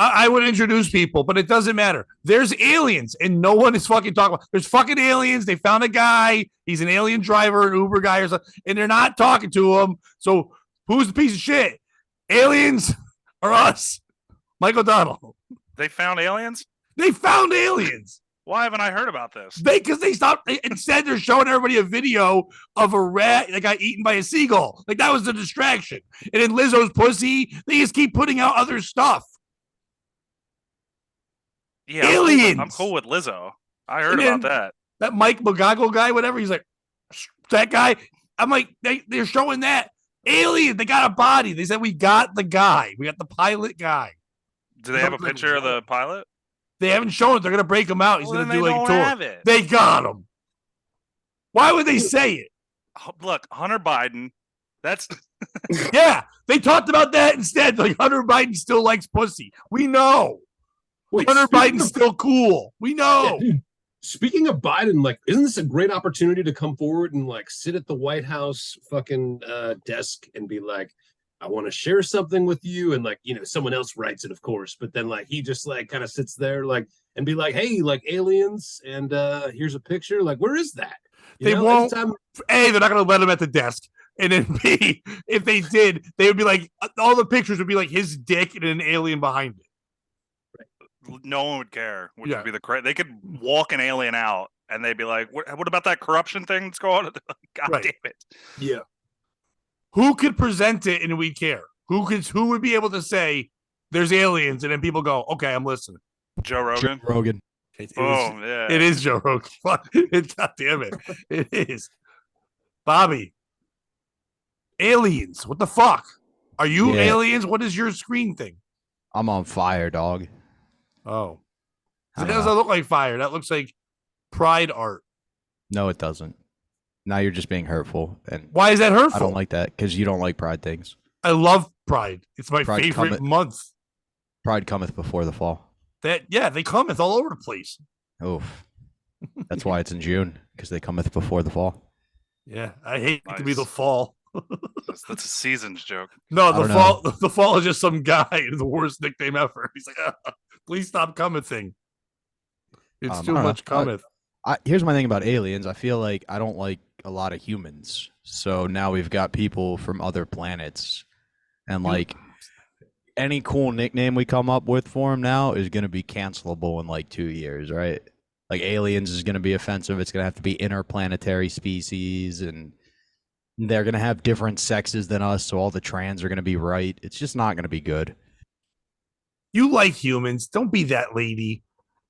I would introduce people, but it doesn't matter. There's aliens, and no one is fucking talking about. There's fucking aliens. They found a guy. He's an alien driver, an Uber guy, or something, and they're not talking to him. So who's the piece of shit? Aliens or us? Mike O'Donnell. They found aliens? They found aliens. Why haven't I heard about this? Because they stopped. Instead, they're showing everybody a video of a rat that got eaten by a seagull. Like, that was the distraction. And then Lizzo's pussy. They just keep putting out other stuff. Yeah, aliens. I'm cool with Lizzo. I heard about that. That Mike McGoggle guy, whatever. He's like, that guy. I'm like, they're showing that. Alien. They got a body. They said, we got the guy. We got the pilot guy. Do they have a picture of the pilot? They haven't shown it. They're going to break him out. He's going to do like a tour. They got him. Why would they say it? Look, Hunter Biden. That's yeah. They talked about that instead. Like, Hunter Biden still likes pussy. We know. Hunter Biden's still cool. We know. Yeah, dude, speaking of Biden, like, isn't this a great opportunity to come forward and like sit at the White House fucking desk and be like, I want to share something with you, and like, you know, someone else writes it, of course, but then like he just like kind of sits there like and be like, hey, like aliens, and here's a picture. Like, where is that? They won't. A, they're not going to let him at the desk, and then B, if they did, they would be like, all the pictures would be like his dick and an alien behind it. No one would care. Which would be the they could walk an alien out, and they'd be like, "What about that corruption thing that's going on?" God damn it! Yeah. Who could present it and we care? Who would be able to say there's aliens, and then people go, "Okay, I'm listening." Joe Rogan. Joe Rogan. Yeah. It is Joe Rogan. God damn it! It is. Bobby. Aliens. What the fuck? Are you aliens? What is your screen thing? I'm on fire, dog. Oh, that doesn't look like fire. That looks like pride art. No, it doesn't. Now you're just being hurtful. And why is that hurtful? I don't like that because you don't like pride things. I love pride. It's my favorite month. Pride cometh before the fall. They cometh all over the place. Oh, that's why it's in June, because they cometh before the fall. Yeah, I hate it to be the fall. That's a season's joke. No, the fall is just some guy, the worst nickname ever. He's like, please stop coming thing. It's too much cometh. Here's my thing about aliens. I feel like I don't like a lot of humans. So now we've got people from other planets. And like any cool nickname we come up with for them now is going to be cancelable in like 2 years, right? Like aliens is going to be offensive. It's going to have to be interplanetary species, and they're going to have different sexes than us. So all the trans are going to be right. It's just not going to be good. You like humans. Don't be that lady.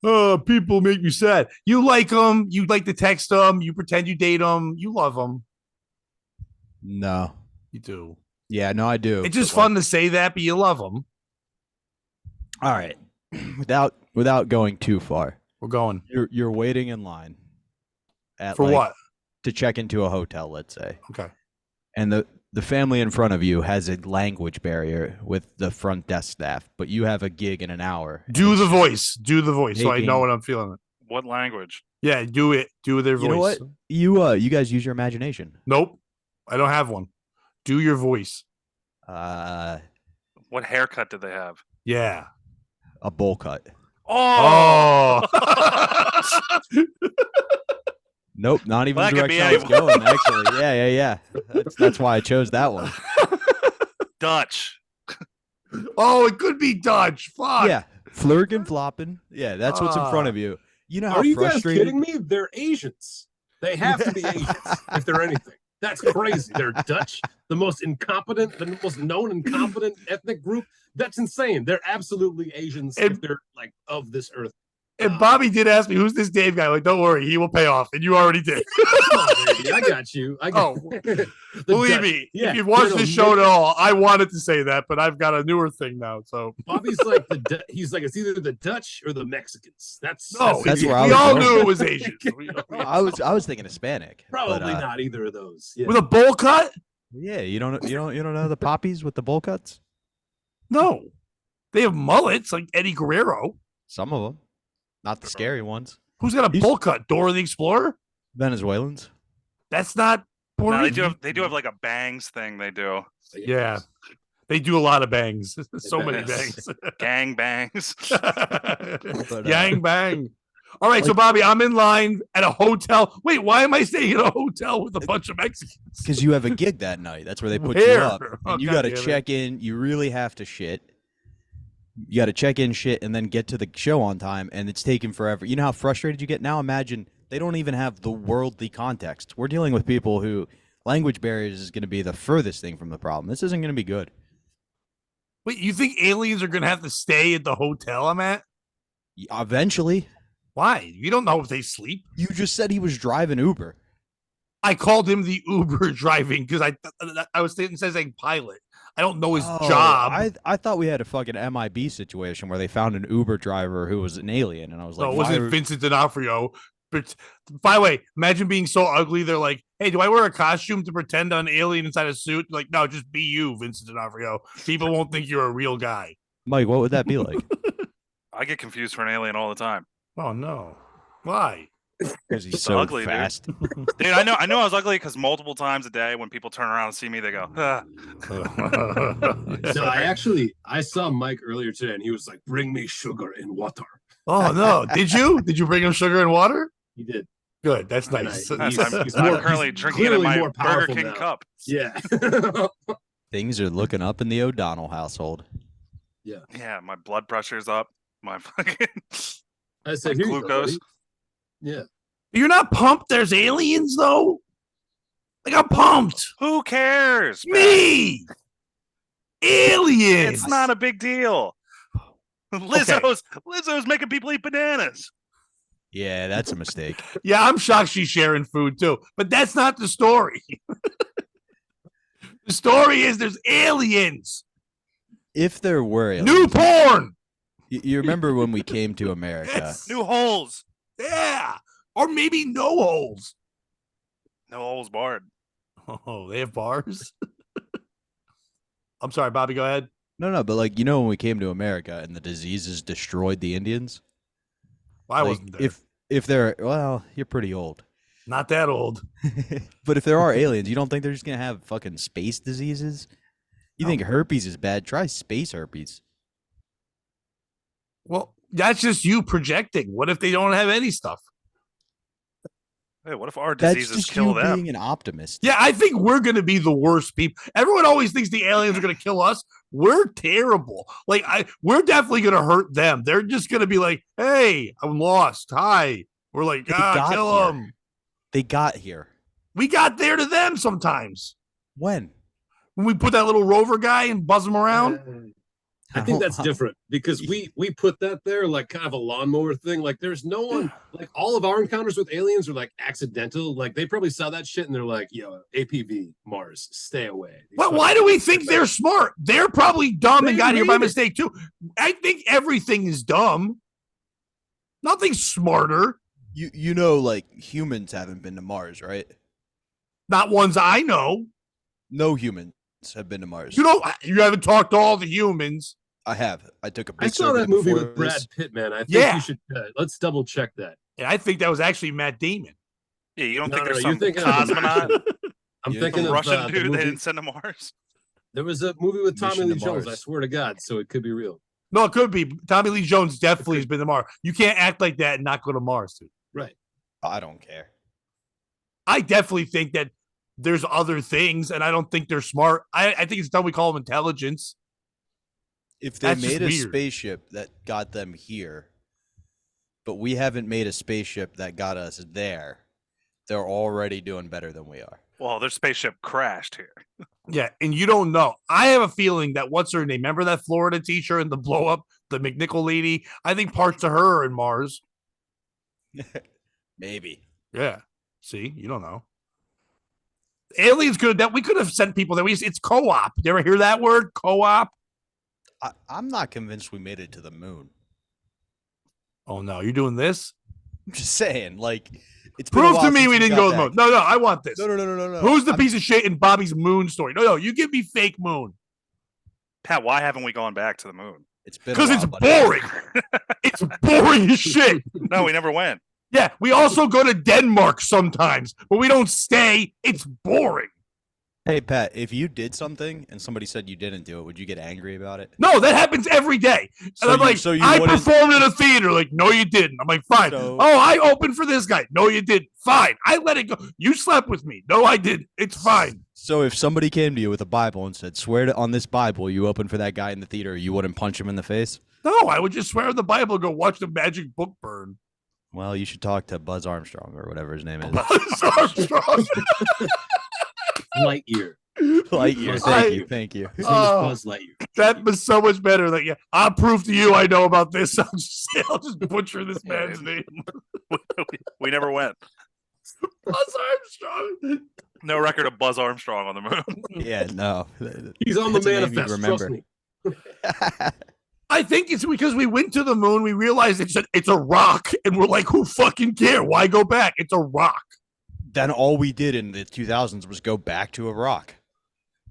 Oh, people make me sad. You like them. You like to text them. You pretend you date them. You love them. No. You do. Yeah, no, I do. It's just fun to say that, but you love them. All right. Without going too far. We're going. You're waiting in line. For what? To check into a hotel, let's say. Okay. And the family in front of you has a language barrier with the front desk staff, but you have a gig in an hour. Do the voice. So I know what I'm feeling. What language? Yeah, do it. Do their voice. You know what? You guys use your imagination. Nope. I don't have one. Do your voice. What haircut did they have? Yeah. A bowl cut. Oh. Nope, not even the direction I was going, actually. Yeah. That's why I chose that one. Dutch. Oh, it could be Dutch. Fuck. Yeah, flirkin' flopping. Yeah, that's what's in front of you. You know how Are you frustrating... guys kidding me? They're Asians. They have to be Asians if they're anything. That's crazy. They're Dutch, the most known incompetent ethnic group. That's insane. They're absolutely Asians if they're like of this earth. And Bobby did ask me, who's this Dave guy? Like, don't worry, he will pay off. And you already did. Oh, baby, I got you. Believe me, if you've watched this show at all, I wanted to say that, but I've got a newer thing now. So Bobby's like he's like, it's either the Dutch or the Mexicans. That's where we all knew it was Asian. I was thinking Hispanic. Probably not either of those. Yeah. With a bowl cut? Yeah, you don't know the poppies with the bowl cuts? No. They have mullets like Eddie Guerrero. Some of them. Not the scary ones. Who's got a bowl cut? Dora the Explorer? Venezuelans. That's not Puerto Rican. They do have like a bangs thing they do. Yeah. They do a lot of bangs. So many bangs. bangs. Gang bangs. Yang bang. All right, so Bobby, I'm in line at a hotel. Wait, why am I staying at a hotel with a bunch of Mexicans? Because you have a gig that night. That's where they put you Where? up. Oh, And you God got to damn it. check in. You really have to shit. You got to check in shit and then get to the show on time, and it's taking forever. You know how frustrated you get? Now imagine they don't even have the worldly context. We're dealing with people who language barriers is going to be the furthest thing from the problem. This isn't going to be good. Wait, you think aliens are going to have to stay at the hotel I'm at? Eventually. Why? You don't know if they sleep. You just said he was driving Uber. I called him the Uber driving because I was saying pilot. I don't know his Oh, job. I thought we had a fucking MIB situation where they found an Uber driver who was an alien, and I was like, No, it wasn't Vincent D'Onofrio. But by the way, imagine being so ugly. They're like, hey, do I wear a costume to pretend I'm an alien inside a suit? Like, no, just be you, Vincent D'Onofrio. People won't think you're a real guy. Mike, what would that be like? I get confused for an alien all the time. Oh, no. Why? Because he's It's so ugly, dude. fast. Dude, I know I was ugly because multiple times a day when people turn around and see me, they go, ah. No, I saw Mike earlier today, and he was like, "Bring me sugar and water." Oh, no. Did you? Did you bring him sugar and water? He did. Good. That's And nice. I- he's I'm more- currently he's drinking in clearly my more Burger powerful King now. cup. Yeah. Things are looking up in the O'Donnell household. Yeah, my blood pressure's up. My fucking I said, my "Here you go, glucose. buddy." Yeah. You're not pumped there's aliens, though? Like, I'm pumped. Who cares? man? Me. Aliens. It's not a big deal. Lizzo's making people eat bananas. Yeah, that's a mistake. Yeah, I'm shocked she's sharing food too, but that's not the story. The story is there's aliens. If there were aliens, New porn. you remember when we came to America? Yes. New holes. Yeah. Or maybe no holes. No holes barred. Oh, they have bars? I'm sorry, Bobby, go ahead. No, but like, you know when we came to America and the diseases destroyed the Indians? Well, I Like, wasn't there. if they're, well, you're pretty old. Not that old. But if there are aliens, you don't think they're just going to have fucking space diseases? You think herpes is bad? Try space herpes. Well, that's just you projecting. What if they don't have any stuff? Hey, what if our That's diseases just kill you them? being an optimist. Yeah, I think we're going to be the worst people. Everyone always thinks the aliens are going to kill us. We're terrible. Like, we're definitely going to hurt them. They're just going to be like, hey, I'm lost. Hi. We're like, They got kill here. them. They got here. We got there to them sometimes. When? When we put that little rover guy and buzz him around. I think that's different because we put that there like kind of a lawnmower thing. Like there's no one, like all of our encounters with aliens are like accidental. Like they probably saw that shit and they're like, yo, APV, Mars, stay away. These But why fucking- do we think they're smart? They're probably dumb and They got here by made it. mistake too. I think everything is dumb. Nothing's smarter. You know, like, humans haven't been to Mars, right? Not ones I know. No humans have been to Mars. You haven't talked to all the humans. I have. I took a big I saw survey that movie before with Brad this. Pitt, man. I think Yeah. you should let's double check that. And I think that was actually Matt Damon. Yeah, you don't No, think no, there's no, you're some thinking of the cosmonaut, I'm Yeah. thinking some of Russian the dude they movie. didn't send to Mars? There was a movie with Tommy Mission Lee to Jones. Mars. I swear to God, so it could be real. No, it could be. Tommy Lee Jones definitely has been to Mars. You can't act like that and not go to Mars, dude. Right. I don't care. I definitely think that there's other things, and I don't think they're smart. I think it's dumb we call them intelligence. If they That's just made a weird. spaceship that got them here, but we haven't made a spaceship that got us there, they're already doing better than we are. Well, their spaceship crashed here. Yeah, and you don't know. I have a feeling that what's her name? Remember that Florida teacher and the blow up, the McNichol lady? I think parts of her are in Mars. Maybe. Yeah. See, you don't know. Aliens we could have sent people there. It's co-op. You ever hear that word? Co-op? I'm not convinced we made it to the moon. Oh no, you're doing this? I'm just saying, like, it's been a Prove while to me since we didn't got go to the moon. back. No, I want this. No. Who's the I'm- piece of shit in Bobby's moon story? No, you give me fake moon. Pat, why haven't we gone back to the moon? It's been a Because it's while, buddy. boring. It's boring as shit. No, we never went. Yeah, we also go to Denmark sometimes, but we don't stay. It's boring. Hey, Pat, if you did something and somebody said you didn't do it, would you get angry about it? No, that happens every day. And So I'm you- like, so you I wouldn't- performed in a theater. Like, no, you didn't. I'm like, fine. So- Oh, I opened for this guy. No, you didn't. Fine. I let it go. You slept with me. No, I didn't. It's fine. So if somebody came to you with a Bible and said, swear to, on this Bible you opened for that guy in the theater, you wouldn't punch him in the face? No, I would just swear on the Bible and go watch the magic book burn. Well, you should talk to Buzz Armstrong or whatever his name is. Buzz Armstrong. Lightyear. Lightyear. Thank you. His name is Oh. Buzz Lightyear. That was so much better. Like, yeah, I'll prove to you I know about this. I'll just butcher this man's name. We never went. Buzz Armstrong. No record of Buzz Armstrong on the moon. Yeah, no. He's on the That's a name you'd manifest. Trust remember. me. I think it's because we went to the moon. We realized it's a rock, and we're like, who fucking care? Why go back? It's a rock. Then all we did in the 2000s was go back to a rock.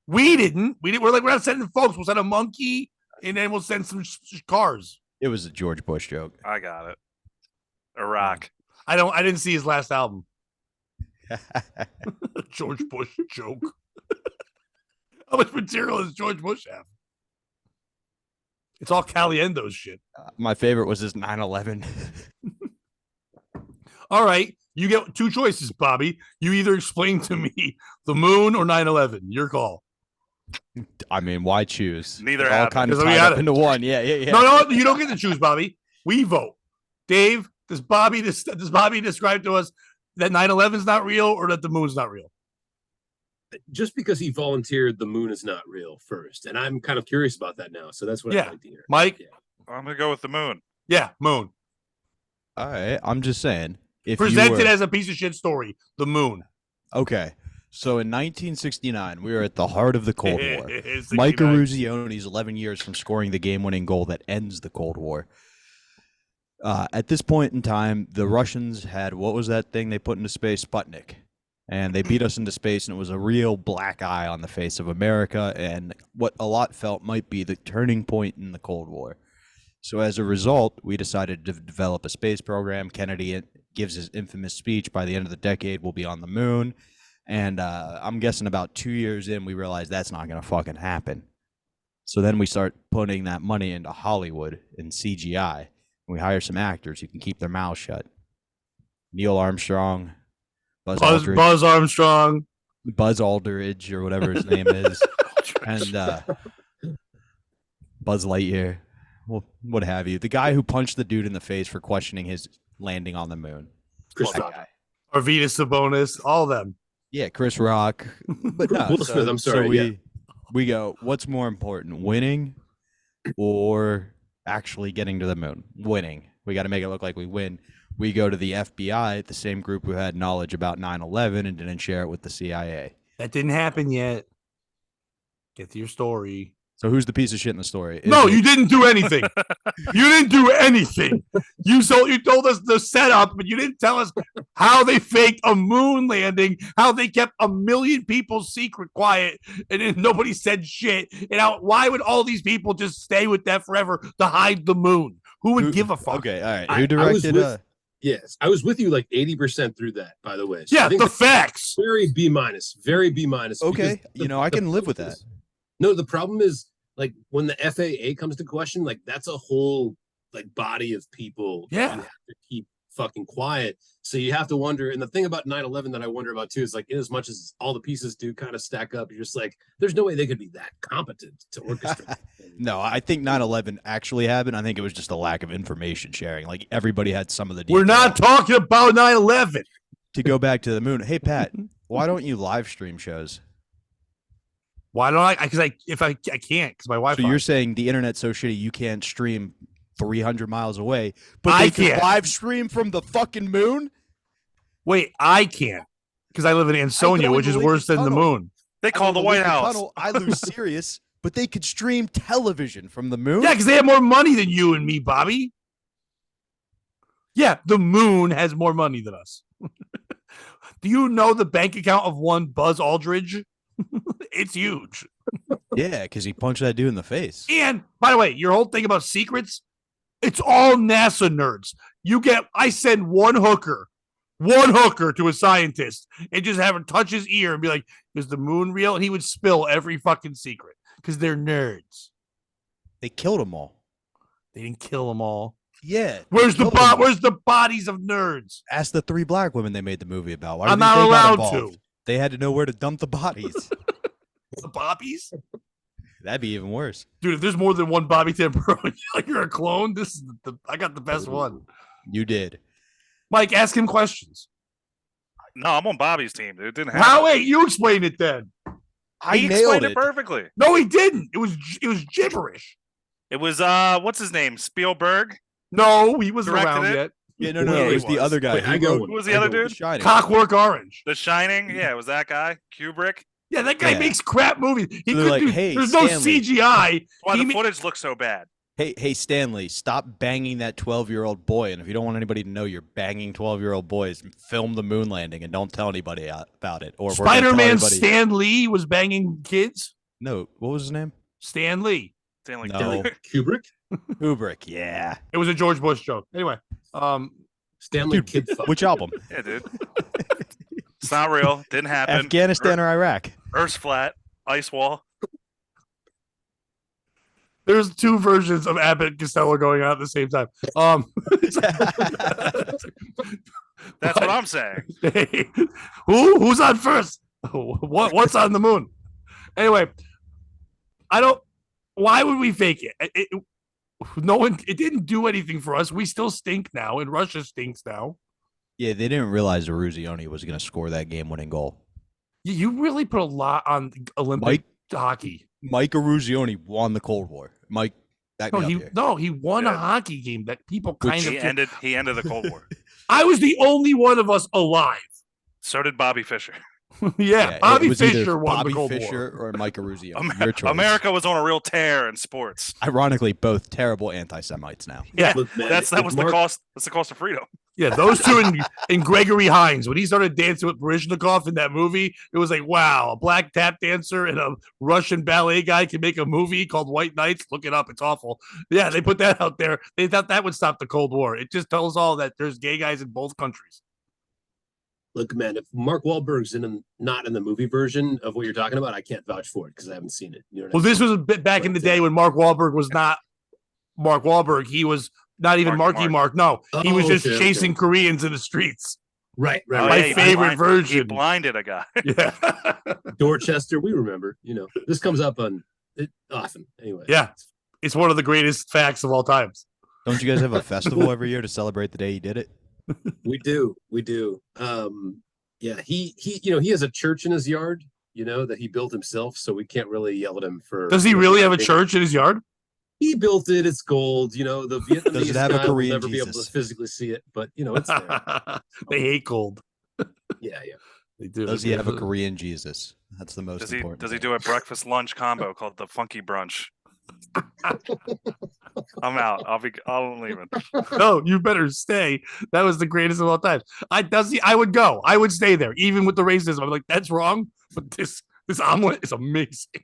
We didn't. We're like, we're not sending folks. We'll send a monkey, and then we'll send some cars. It was a George Bush joke. I got it. Iraq. I didn't see his last album. George Bush joke. How much material does George Bush have? It's all Caliendo's shit. My favorite was his 9/11. All right. You get two choices, Bobby. You either explain to me the moon or 9/11. Your call. I mean, why choose? Neither They're all happened. kind of Because we tied had up it. into one. Yeah. No, you don't get to choose, Bobby. We vote. Dave, does Bobby describe to us that 9/11 is not real or that the moon's not real? Just because he volunteered, the moon is not real first, and I'm kind of curious about that now. So that's what Yeah. I'd like to hear. Mike? Yeah. I'm gonna go with the moon. Yeah, moon. All right. I'm just saying. If Presented you were, as a piece of shit story. The moon. okay. So in 1969, we were at the heart of the Cold War. 69. Mike Eruzioni's 11 years from scoring the game-winning goal that ends the Cold War. At this point in time, the Russians had, what was that thing they put into space? Sputnik. And they beat us into space, and it was a real black eye on the face of America and what a lot felt might be the turning point in the Cold War. So as a result, we decided to develop a space program. Kennedy gives his infamous speech, by the end of the decade, we'll be on the moon. And I'm guessing about 2 years in, we realized that's not going to fucking happen. So then we start putting that money into Hollywood and CGI. We hire some actors who can keep their mouths shut. Neil Armstrong, Buzz Armstrong. Buzz Aldridge, or whatever his name is, and Buzz Lightyear, well, what have you. The guy who punched the dude in the face for questioning his landing on the moon. Chris That Rock. guy. Arvidas Sabonis. All of them. Yeah, Chris Rock. But no, Will Smith, I'm sorry, So we go, what's more important, winning or actually getting to the moon? Winning. We got to make it look like we win. We go to the FBI, the same group who had knowledge about 9/11 and didn't share it with the CIA. That didn't happen yet. Get to your story. So who's the piece of shit in the story? Is No, it- you didn't do anything. You didn't do anything. You told us the setup, but you didn't tell us how they faked a moon landing, how they kept a million people's secret quiet, and then nobody said shit. And why would all these people just stay with that forever to hide the moon? Who would give a fuck? Okay, all right. I Who was directed? with- Yes, I was with you like 80% through that. By the way, Yeah, I think the that's facts. very B minus, very B minus. Okay, you know, I can live with that. No, the problem is like when the FAA comes to question, like that's a whole like body of people. that Yeah. you have to keep fucking quiet. So you have to wonder. And the thing about 9/11 that I wonder about too is like, in as much as all the pieces do kind of stack up, you're just like, there's no way they could be that competent to orchestrate. No, I think 9/11 actually happened. I think it was just a lack of information sharing. Like everybody had some of the. We're not details. talking about 9/11. To go back to the moon. Hey Pat, why don't you live stream shows? Why don't I? Because I can't because my Wi-Fi. So you're saying the internet's so shitty you can't stream 300 miles away, but I they can can't. live stream from the fucking moon? Wait, I can't because I live in I Ansonia, go which in is the worse than Lincoln the Tunnel. moon. They call I the go to White Lincoln House. Tunnel, I lose Sirius, but they could stream television from the moon? Yeah, because they have more money than you and me, Bobby. Yeah, the moon has more money than us. Do you know the bank account of one Buzz Aldridge? It's huge. Yeah, because he punched that dude in the face. And by the way, your whole thing about secrets, it's all NASA nerds. I send one hooker one hooker to a scientist and just have her touch his ear and be like, "Is the moon real?" And he would spill every fucking secret because they're nerds. They killed them all. They didn't kill them all. Yeah. Where's the bodies of nerds? Ask the 3 black women they made the movie about. Why do I'm you think not they got allowed involved? to. They had to know where to dump the bodies. The Bobbies? That'd be even worse. Dude, if there's more than one Bobby Tempero, you're a clone. This is I got the best one. You did. Mike, ask him questions. No, I'm on Bobby's team, dude. It didn't happen. How? Wait, you explain it then. He explained it perfectly. No, he didn't. It was gibberish. It was what's his name? Spielberg? No, he wasn't Directed around it? yet. Yeah, no, Yeah, it he was the was. other guy. Wait, Who I go wrote with- Who was the I other go with dude? Shining. Cockwork Orange. The Shining? Yeah, it was that guy? Kubrick? Yeah, that guy Yeah. makes crap movies. He So they're could like, do. "Hey, there's no Stanley." CGI. Why He the ma- footage looks so bad? Hey, Stanley, stop banging that 12-year-old boy. And if you don't want anybody to know you're banging 12-year-old boys, film the moon landing and don't tell anybody about it. Or we're gonna tell Spider-Man everybody- Stan Lee was banging kids. No, what was his name? Stan Lee. Stanley No. Kubrick. Kubrick, Kubrick. Yeah. It was a George Bush joke. Anyway, Stanley Dude, Kid Fuck. Which album? Yeah, dude. It's not real. Didn't happen. Afghanistan or Iraq? Earth's flat. Ice wall. there's 2 versions of Abbott and Costello going on at the same time. That's what I'm saying. Who's on first? What's on the moon? Anyway, why would we fake it? No one. It didn't do anything for us. We still stink now, and Russia stinks now. Yeah, they didn't realize Eruzione was going to score that game-winning goal. You really put a lot on Olympic hockey. Mike Eruzione won the Cold War. Mike, back me up here. He won a hockey game that people kind He of. ended the Cold War. I was the only one of us alive. So did Bobby Fischer. Yeah, it Bobby was either Fischer won Bobby the Cold Fischer War. or Mike Eruzione. Your choice. America was on a real tear in sports. Ironically, both terrible anti-Semites now. Yeah, Look, man, That if was Mark- the cost. That's the cost of freedom. yeah, those two and Gregory Hines when he started dancing with Baryshnikov in that movie, it was like, wow, a black tap dancer and a Russian ballet guy can make a movie called White Knights. Look it up; it's awful. Yeah, they put that out there. They thought that would stop the Cold War. It just tells all that there's gay guys in both countries. Look, man, if Mark Wahlberg's not in the movie version of what you're talking about, I can't vouch for it because I haven't seen it. You know what I Well, mean? this was a bit back in the day when Mark Wahlberg was not Mark Wahlberg. He was not even Marky Marky Mark. No, he was just okay, chasing Koreans in the streets. right. Oh, My yeah, he favorite He version. blinded a guy. Yeah. Dorchester, we remember. You know, this comes up on it often. Anyway, Yeah. It's one of the greatest facts of all times. Don't you guys have a festival every year to celebrate the day he did it? we do. Yeah, he he has a church in his yard, that he built himself, so we can't really yell at him for. Does he really have a church in his yard? He built it. It's gold. The Vietnamese Does it have a guy will Korean never be able to Jesus? physically see it, but it's there. They hate gold. Yeah. They do. Does he have a Korean Jesus? That's the most Does he important. does he thing. do a breakfast lunch combo called the Funky Brunch? I'm out. I'm leaving. No, you better stay. That was the greatest of all time. I would go. I would stay there, even with the racism. I'm like, that's wrong, but this omelet is amazing.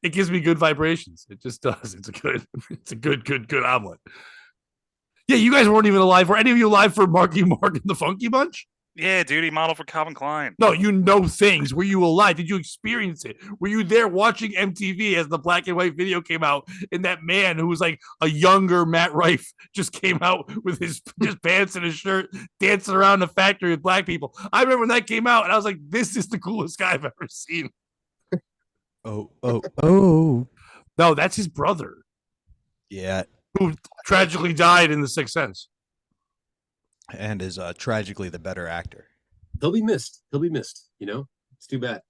It gives me good vibrations. It just does. It's a good omelet. Yeah, you guys weren't even alive. Were any of you alive for Marky Mark and the Funky Bunch? Yeah, dude, he modeled for Calvin Klein. No, you know things. Were you alive? Did you experience it? Were you there watching MTV as the black and white video came out? And that man who was like a younger Matt Rife just came out with his pants and his shirt, dancing around the factory with black people. I remember when that came out, and I was like, "This is the coolest guy I've ever seen." Oh. No, that's his brother Yeah, who tragically died in The Sixth Sense. and is tragically the better actor. He'll be missed. It's too bad.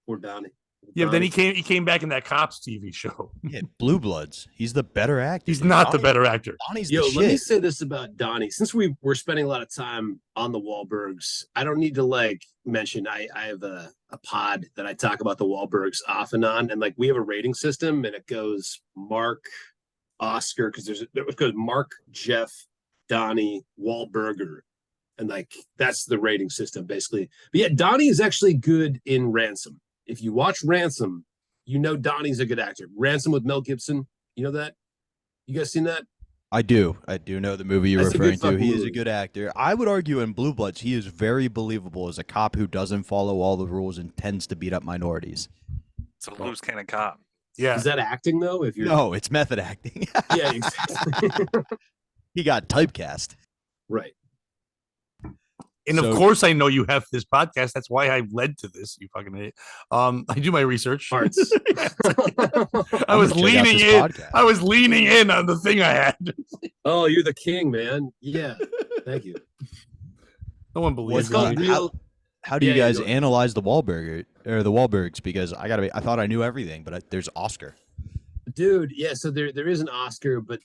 Poor Donnie. Yeah, but then he came back in that Cops TV show. Yeah, Blue Bloods. He's the better actor. He's dude. not the Donnie- better actor. Donnie's Yo, the let me shit. say this about Donnie. Since we're spending a lot of time on the Wahlbergs, I don't need to mention I have a pod that I talk about the Wahlbergs off and on, and we have a rating system, and it goes Mark, Oscar, because it goes Mark, Jeff, Donnie, Wahlberger, and that's the rating system basically. But yeah, Donnie is actually good in Ransom. If you watch Ransom, Donnie's a good actor. Ransom with Mel Gibson, you know that? You guys seen that? I do know the movie you're That's a good referring to. fucking He is a movie. good actor. I would argue in Blue Bloods, he is very believable as a cop who doesn't follow all the rules and tends to beat up minorities. It's a loose cannon cop. Yeah. Is that acting though? If you're No, it's method acting. yeah, exactly. He got typecast. Right. And of So- course, I know you have this podcast. That's why I led to this. You fucking idiot. I do my research. Parts. I was I'm gonna check out leaning this in. podcast. I was leaning in on the thing I had. Oh, you're the king, man. Yeah. Thank you. No one believes It's called me. real. How do you Yeah, guys go. analyze the Wahlberg or the Wahlbergs? Because I thought I knew everything, but there's Oscar. Dude, yeah, so there is an Oscar, but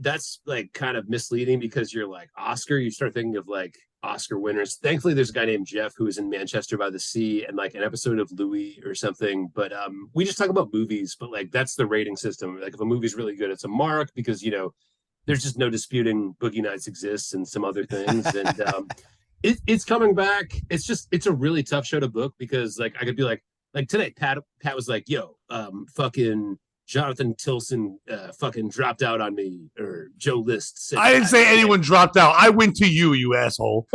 that's like kind of misleading because you're like Oscar, you start thinking of like Oscar winners. Thankfully, there's a guy named Jeff who is in Manchester by the Sea and like an episode of Louis or something. But we just talk about movies, but like that's the rating system. Like if a movie's really good, it's a mark because there's just no disputing Boogie Nights exists and some other things. And it's coming back. It's a really tough show to book because like I could be like today, Pat was like, yo, fucking Jonathan Tilson fucking dropped out on me, or Joe List said I didn't say anyone dropped out. I went to you, you asshole.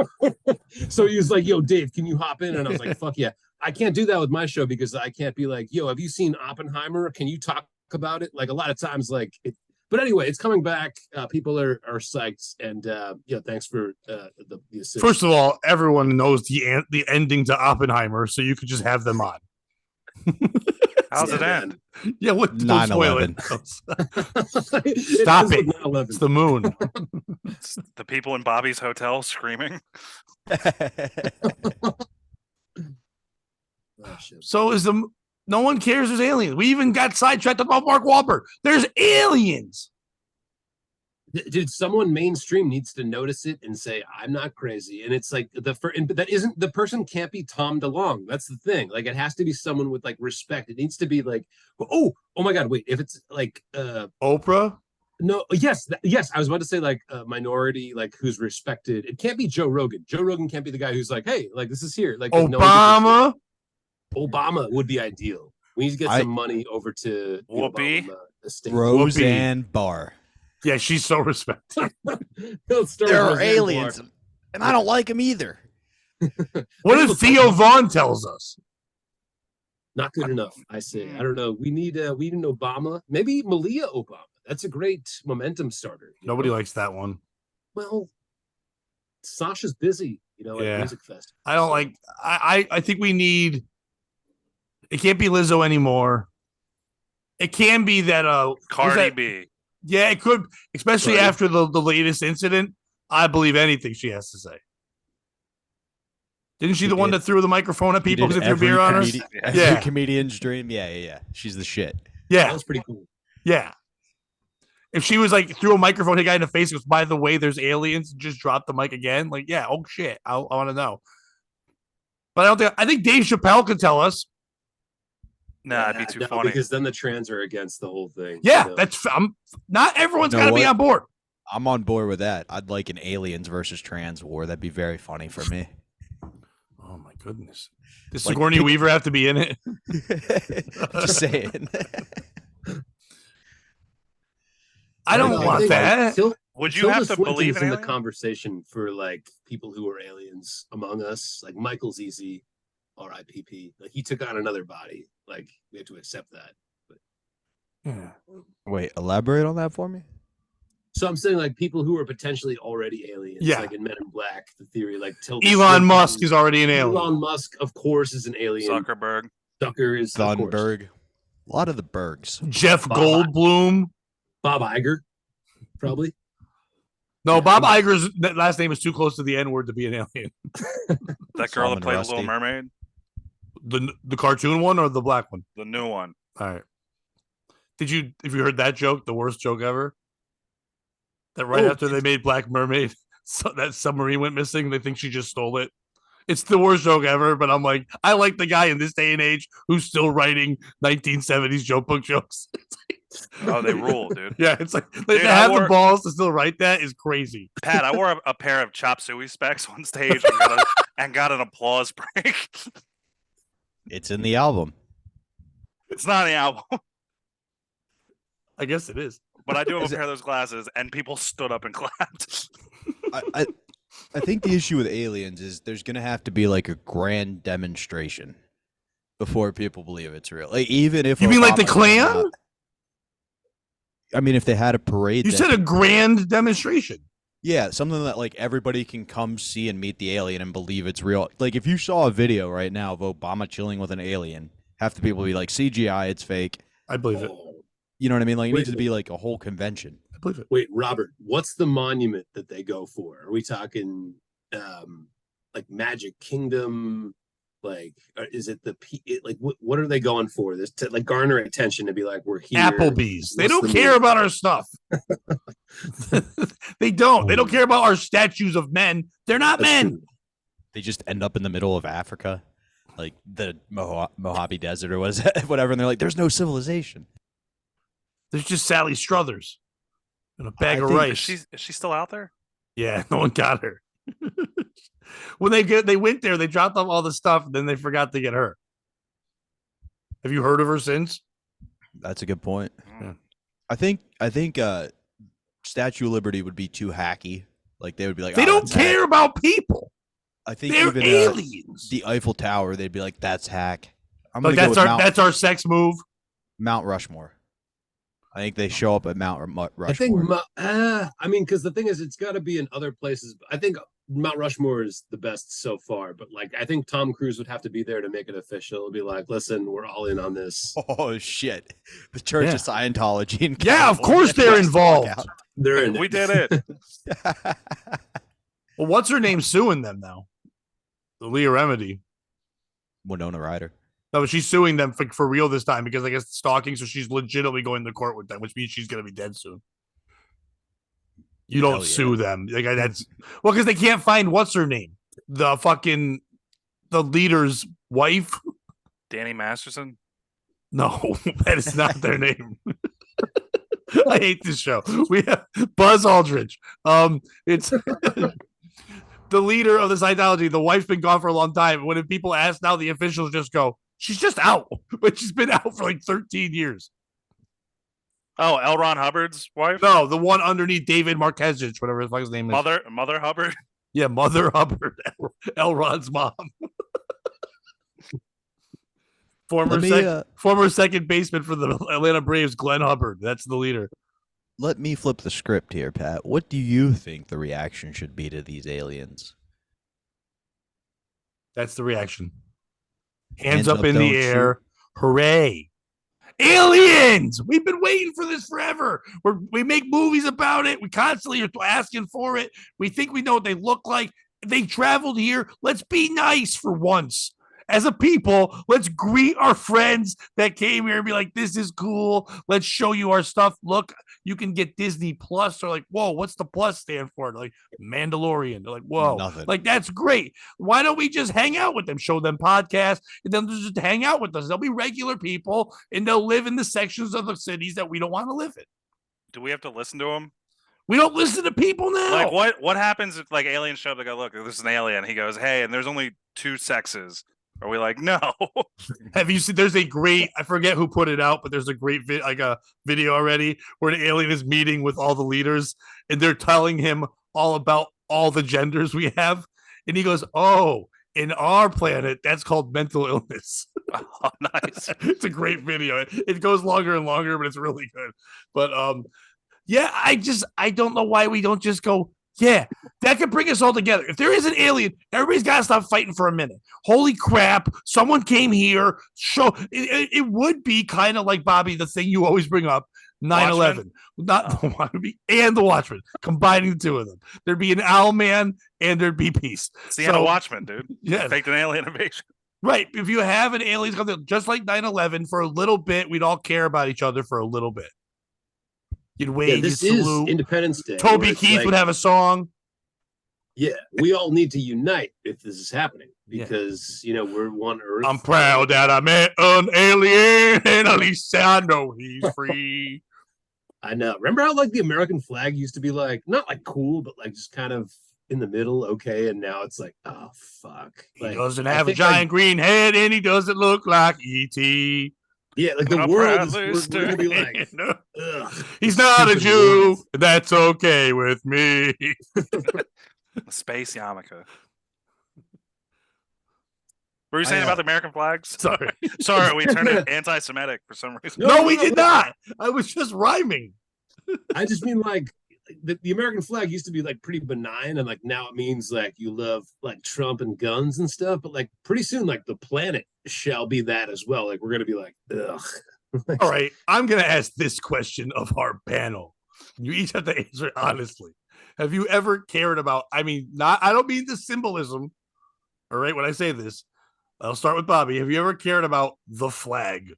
So he was like, yo, Dave, can you hop in? And I was like, fuck yeah. I can't do that with my show because I can't be like, yo, have you seen Oppenheimer? Can you talk about it? Like a lot of times, like but anyway, it's coming back. People are psyched, and thanks for the assist. First of all, everyone knows the ending to Oppenheimer, so you could just have them on. How's it Yeah, end? Yeah, what? Don't spoil it. 9/11. Stop ends it. with 9/11. It's the moon. It's the people in Bobby's hotel screaming. Oh, shit. So no one cares there's aliens. We even got sidetracked about Mark Wahlberg. There's aliens. Dude, someone mainstream needs to notice it and say, I'm not crazy. And it's like but that isn't, the person can't be Tom DeLonge. That's the thing. Like it has to be someone with like respect. It needs to be like, oh my God, wait, if it's like Oprah? no, yes, I was about to say like a minority, like who's respected. It can't be Joe Rogan. Joe Rogan can't be the guy who's like, hey, like this is here. Like no one gives a Obama? shit. Obama would be ideal. We need to get some money over to the Whoopi? Obama estate. Roseanne Barr. Yeah, she's so respected. There are aliens, and I don't like them either. What if Theo Vaughn tells us? Not good enough, I say. I don't know. We need an Obama. Maybe Malia Obama. That's a great momentum starter. Nobody likes that one. Well, Sasha's busy, at Yeah. Music Fest. I don't like. I think we need. It can't be Lizzo anymore. It can be that Cardi B. Yeah, it could, especially Right. after the latest incident. I believe anything she has to say. Didn't she the one did. that threw the microphone at people She did because they threw beer on her? every Yeah. comedian's dream. Yeah. She's the shit. That Yeah, was pretty cool. yeah. If she was like threw a microphone, hit a guy in the face, goes, by the way, there's aliens, just drop the mic again. Like, yeah, oh shit, I want to know. But I think Dave Chappelle could tell us. Nah, it'd be too No, funny. because then the trans are against the whole thing. Yeah, I'm not everyone's You know got to be what? on board. I'm on board with that. I'd like an aliens versus trans war. That'd be very funny for me. Oh my goodness, does Like, Sigourney pick- Weaver have to be in it? Just saying. I don't No, want think, that. Would you Tilda have to Swinton's believe in in the aliens? conversation for like people who are aliens among us? Like Michael's easy, R.I.P.P. Like he took on another body. Like we have to accept that. Yeah. Wait, elaborate on that for me. So I'm saying like people who are potentially already aliens. Yeah. Like in Men in Black, the theory like Tilda Elon Swinton- Musk is already an alien. Elon Musk, of course, is an alien. Zuckerberg. Zucker is of course. Thunberg. A lot of the Bergs. Jeff Bob- Goldblum. Bob Iger, probably. No, Bob Iger's last name is too close to the N word to be an alien. That girl Solomon that played Rusty. Little Mermaid. The cartoon one or the black one? The new one. All right. If you heard that joke, the worst joke ever? That right Oh, after they made Black Mermaid, that submarine went missing. They think she just stole it. It's the worst joke ever, but I'm like, I like the guy in this day and age who's still writing 1970s joke book jokes. Oh, they rule, dude. Yeah, it's like Dude, to I have the wore- balls to still write that is crazy. Pat, I wore a pair of chop suey specs on stage and got an applause break. It's in the album. It's not an album. I guess it is. but I do have a pair of those glasses, and people stood up and clapped. I think the issue with aliens is there's gonna have to be like a grand demonstration before people believe it's real. Like even if you mean like the Obama Klan? came out- I mean, if they had a parade, You that said a grand demonstration. yeah, something that like everybody can come see and meet the alien and believe it's real. Like if you saw a video right now of Obama chilling with an alien, half the people would be like CGI, it's fake. I believe it. You know what I mean? Like it Wait, needs to be like a whole convention. I believe it. Wait, Robert, what's the monument that they go for? Are we talking like Magic Kingdom? Like, is it like what are they going for? This to like garner attention to be like we're here. Applebee's. They What's don't the care move? about our stuff. They don't. They don't care about our statues of men. They're not That's men. true. They just end up in the middle of Africa, like the Mojave Desert or whatever, and they're like, "There's no civilization." There's just Sally Struthers and a bag I of think- rice. Is she still out there? Yeah, no one got her. When they went there, they dropped off all the stuff, then they forgot to get her. Have you heard of her since? That's a good point. Mm. I think Statue of Liberty would be too hacky. Like they would be like, They "Oh, don't that's care hack." about people. I think They're even aliens. the Eiffel Tower, they'd be like, "That's hack." I'm Like gonna go with that's our sex move. Mount Rushmore. I think they show up at Mount Rushmore. I think, I mean, because the thing is, it's got to be in other places. I think Mount Rushmore is the best so far, but like, I think Tom Cruise would have to be there to make it official. Be like, listen, we're all in on this. Oh shit! The Church Yeah. of Scientology. In Yeah, of California course they're has to walk involved. They're in We it. did it. out. Well, what's her name suing them now? The Leah Remedy. Winona Ryder. No, but she's suing them for real this time because I guess stalking, so she's legitimately going to court with them, which means she's going to be dead soon. You don't Hell yeah. sue them. Like that's well, because they can't find what's her name, the leader's wife. Danny Masterson. No, that is not their name. I hate this show. We have Buzz Aldridge. It's the leader of the Scientology. The wife's been gone for a long time. When people ask now, the officials just go, "She's just out," but she's been out for like 13 years. Oh, L. Ron Hubbard's wife. No, the one underneath David Marquezich, whatever the fuck his name is. Mother Hubbard. Yeah, Mother Hubbard, L. Ron's mom. Former second baseman for the Atlanta Braves, Glenn Hubbard. That's the leader. Let me flip the script here, Pat. What do you think the reaction should be to these aliens? That's the reaction. Hands up in don't the air. Hooray. Aliens! We've been waiting for this forever. We make movies about it. We constantly are asking for it. We think we know what they look like. They traveled here. Let's be nice for once. As a people, let's greet our friends that came here and be like, this is cool. Let's show you our stuff. Look, you can get Disney Plus. They're like, whoa, what's the plus stand for? They're like, Mandalorian. They're like, whoa. Nothing. Like, that's great. Why don't we just hang out with them, show them podcasts, and then just hang out with us? They'll be regular people, and they'll live in the sections of the cities that we don't want to live in. Do we have to listen to him? We don't listen to people now. Like what happens if like aliens show up? They go, look, this is an alien. He goes, hey, and there's only 2 sexes. Are we like, no? Have you seen? There's a great. I forget who put it out, but there's a great video already where an alien is meeting with all the leaders, and they're telling him all about all the genders we have, and he goes, "Oh, in our planet, that's called mental illness." Oh, nice. It's a great video. It goes longer and longer, but it's really good. But yeah, I don't know why we don't just go. Yeah, that could bring us all together. If there is an alien, everybody's got to stop fighting for a minute. Holy crap, someone came here. It would be kind of like, Bobby, the thing you always bring up, 9/11. Not and the Watchmen, combining the two of them. There'd be an owl man and there'd be peace. Sienna Watchmen, dude. Yeah. Faked an alien invasion. Right. If you have an alien come, just like 9/11, for a little bit, we'd all care about each other for a little bit. You'd wave, this you'd is salute. Independence Day. Toby where it's Keith like, would have a song. Yeah, we all need to unite if this is happening because we're one Earth. I'm proud that I met an alien, and at least I know he's free. I know. Remember how like the American flag used to be like not like cool, but like just kind of in the middle, okay, and now it's like, oh fuck. He Like, doesn't I have a think, giant green head, and he doesn't look like E.T. yeah, like the I'm world proud is we're gonna be like, No. ugh. He's not a Stupid Jew. words. That's okay with me. Space yarmulke. What were you I, saying about the American flags? Sorry. Sorry, we turned it anti-Semitic for some reason. No, we did not. I was just rhyming. I just mean like the American flag used to be like pretty benign, and like now it means like you love like Trump and guns and stuff. But like pretty soon, like the planet shall be that as well. Like we're gonna be like, ugh. All right. I'm going to ask this question of our panel. You each have to answer it honestly. Have you ever cared about, I don't mean the symbolism. All right. When I say this, I'll start with Bobby. Have you ever cared about the flag?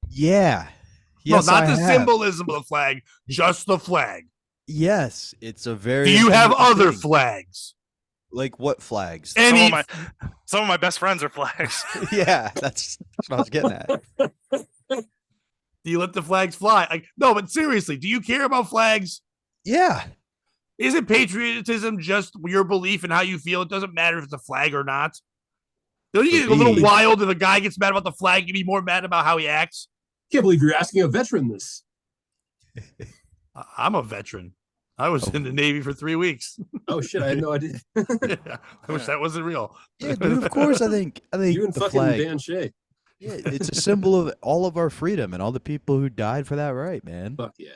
Yeah. Yes, no, not I the have. symbolism of the flag, just the flag. Yes, it's a very. Do you have important other thing. flags? Like what flags? Any? Some of my best friends are flags. Yeah, that's what I was getting at. Do you let the flags fly? Like, no, but seriously, do you care about flags? Yeah. Isn't patriotism just your belief in how you feel? It doesn't matter if it's a flag or not. Don't you get a little wild if a guy gets mad about the flag? You'd be more mad about how he acts. Can't believe you're asking a veteran this. I'm a veteran. I was in the Navy for 3 weeks. Oh shit, I had no idea. Yeah, I wish that wasn't real. Yeah, dude. Of course, I think You and the fucking flag. Dan Shea. Yeah, it's a symbol of all of our freedom and all the people who died for that right, man. Fuck yeah.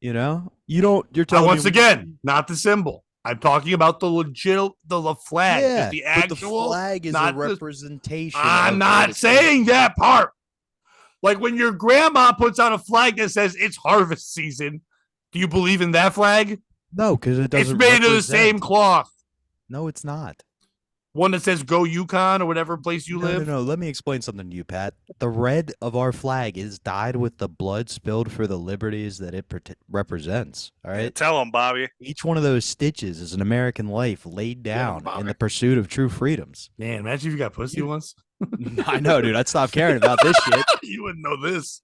You know, you don't. You're telling Once me again, not the symbol. I'm talking about the legit, the flag. Yeah, just the actual. but the flag is a not the- representation. I'm of not what saying that part. Like when your grandma puts out a flag that says it's harvest season, do you believe in that flag? No, because it doesn't. It's made of the same represent- cloth. No, it's not. One that says "Go Yukon" or whatever place you live. No. Let me explain something to you, Pat. The red of our flag is dyed with the blood spilled for the liberties that it represents. All right. Tell them, Bobby. Each one of those stitches is an American life laid down in the pursuit of true freedoms. Man, imagine if you got pussy once. I know, dude. I'd stop caring about this shit. You wouldn't know this.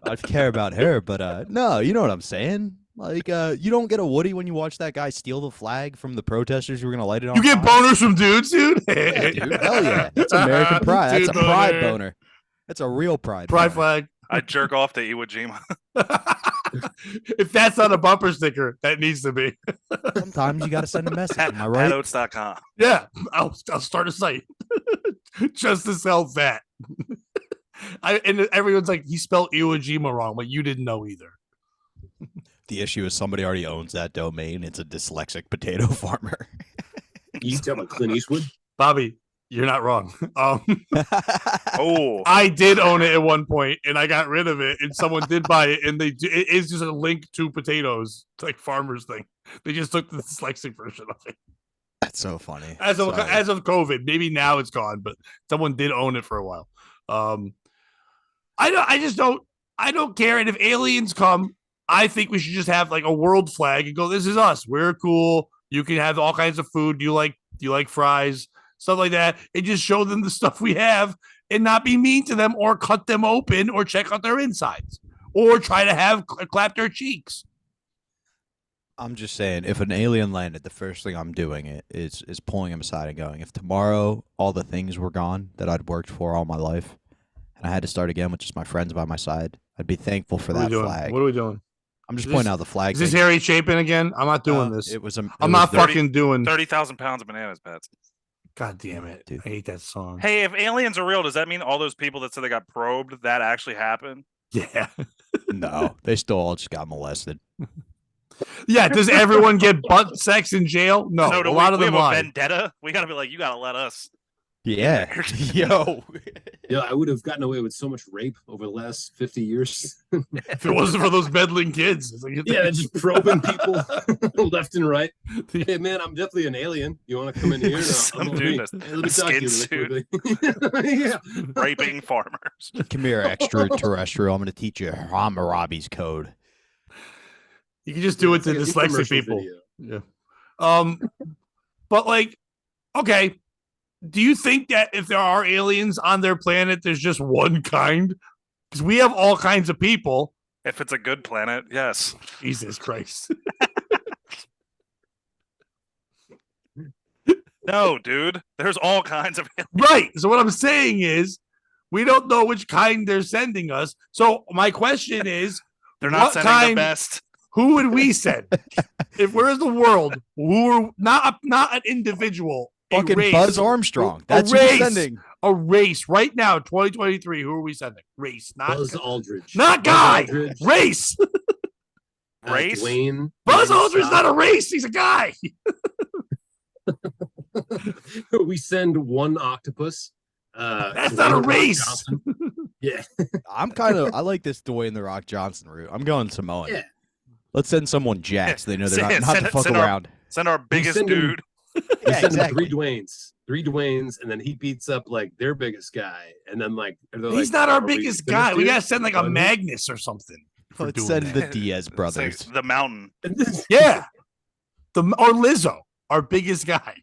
I'd care about her, but no, you know what I'm saying. Like, you don't get a Woody when you watch that guy steal the flag from the protesters who were gonna light it on. You get fire. boners from dudes, dude. Yeah, dude. Hell yeah. That's American pride. That's a Dude pride boner. boner. That's a real pride. Pride boner. flag. I jerk off to Iwo Jima. If that's not a bumper sticker, that needs to be. Sometimes you got to send a message. At Am I right? oates.com. Yeah, I'll start a site just to sell that. And everyone's like, he spelled Iwo Jima wrong, but you didn't know either. The issue is somebody already owns that domain. It's a dyslexic potato farmer. You can tell by Clint Eastwood. Bobby, you're not wrong. Oh, I did own it at one point, and I got rid of it, and someone did buy it, and it is just a link to potatoes, it's like farmers thing. They just took the dyslexic version of it. That's so funny. As of Sorry. COVID, maybe now it's gone, but someone did own it for a while. I don't care. And if aliens come, I think we should just have like a world flag and go, this is us. We're cool. You can have all kinds of food. Do you like fries? Stuff like that. And just show them the stuff we have and not be mean to them or cut them open or check out their insides or try to have clap their cheeks. I'm just saying, if an alien landed, the first thing I'm doing is pulling him aside and going, if tomorrow all the things were gone that I'd worked for all my life and I had to start again with just my friends by my side, I'd be thankful for that flag. What are we doing? I'm just Is pointing this- out the flag. Is this thing. Harry Chapin again? I'm not doing this. I'm not fucking doing. 30,000 pounds of bananas, Pats. God damn it. Dude. I hate that song. Hey, if aliens are real, does that mean all those people that said they got probed, that actually happened? Yeah. No, they still all just got molested. Yeah. Does everyone get butt sex in jail? No. So A do lot of we them have a lie. vendetta? We got to be like, you got to let us. Yeah. Yo. Yeah, I would have gotten away with so much rape over the last 50 years. If it wasn't for those meddling kids. It's like, Yeah, they're just probing people left and right. Hey, man, I'm definitely an alien. You want to come in here? No, Some I'm over dude here. in a Hey, let me talk to you skin really quickly. Yeah. raping farmers. Come here, extraterrestrial. I'm going to teach you Hammurabi's code. You can just do it to It's dyslexic like a commercial people. video. Yeah. But like, okay. Do you think that if there are aliens on their planet, there's just one kind? Because we have all kinds of people. If it's a good planet, yes. Jesus Christ. No, dude. There's all kinds of aliens. Right. So what I'm saying is we don't know which kind they're sending us. So my question is, They're not What sending kind- the best. Who would we send? If we're in the world, who are not an individual, a Fucking race, Buzz Armstrong. A That's who race. we're sending. A race right now, 2023. Who are we sending? Race, not Buzz Aldridge. not Buzz guy. Aldridge, Race. Race? Dwayne. Buzz Dwayne Aldridge's Scott. not a race. He's a guy. We send one octopus. That's Dwayne not a The Rock race. Johnson. Yeah. I like this Dwayne The Rock Johnson route. I'm going Samoan. Yeah. Let's send someone jacked so they know they're not Send- to fuck send our- around. Send our biggest send him- dude. We Yeah, send them exactly. three Dwaynes, and then he beats up like their biggest guy, and then like they're He's like, not our "Are we biggest finished, guy. We dude?" gotta send like a Done? Magnus or something. For Let's doing send that. the Diaz It's like brothers. the mountain. Yeah. Or Lizzo, our biggest guy.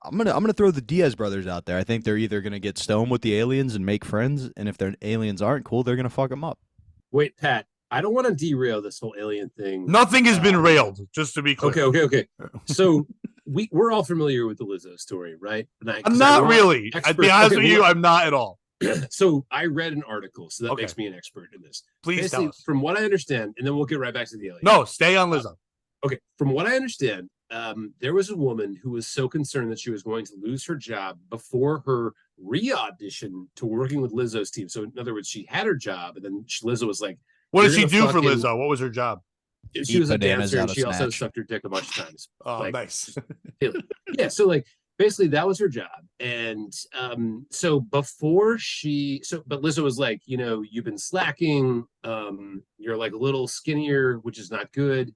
I'm gonna throw the Diaz brothers out there. I think they're either gonna get stoned with the aliens and make friends, and if their aliens aren't cool, they're gonna fuck them up. Wait, Pat, I don't want to derail this whole alien thing. Nothing has been railed, just to be clear. Okay. So we're all familiar with the Lizzo story, right? I'm not really. I'd be honest with you, I I'm not at all. So I read an article, so that Okay. makes me an expert in this. Please Basically, tell us. from what I understand, and then we'll get right back to the alien. No, stay on Lizzo. Okay, from what I understand, there was a woman who was so concerned that she was going to lose her job before her re-audition to working with Lizzo's team. So in other words, she had her job, and then Lizzo was like, What did You're she gonna do for fucking- Lizzo? What was her job? she Eat was a bananas dancer, out and of she also Snatch. sucked her dick a bunch of times. Oh, Like, nice. Yeah, so like basically that was her job. And so before but Lizzo was like, you've been slacking, you're like a little skinnier, which is not good.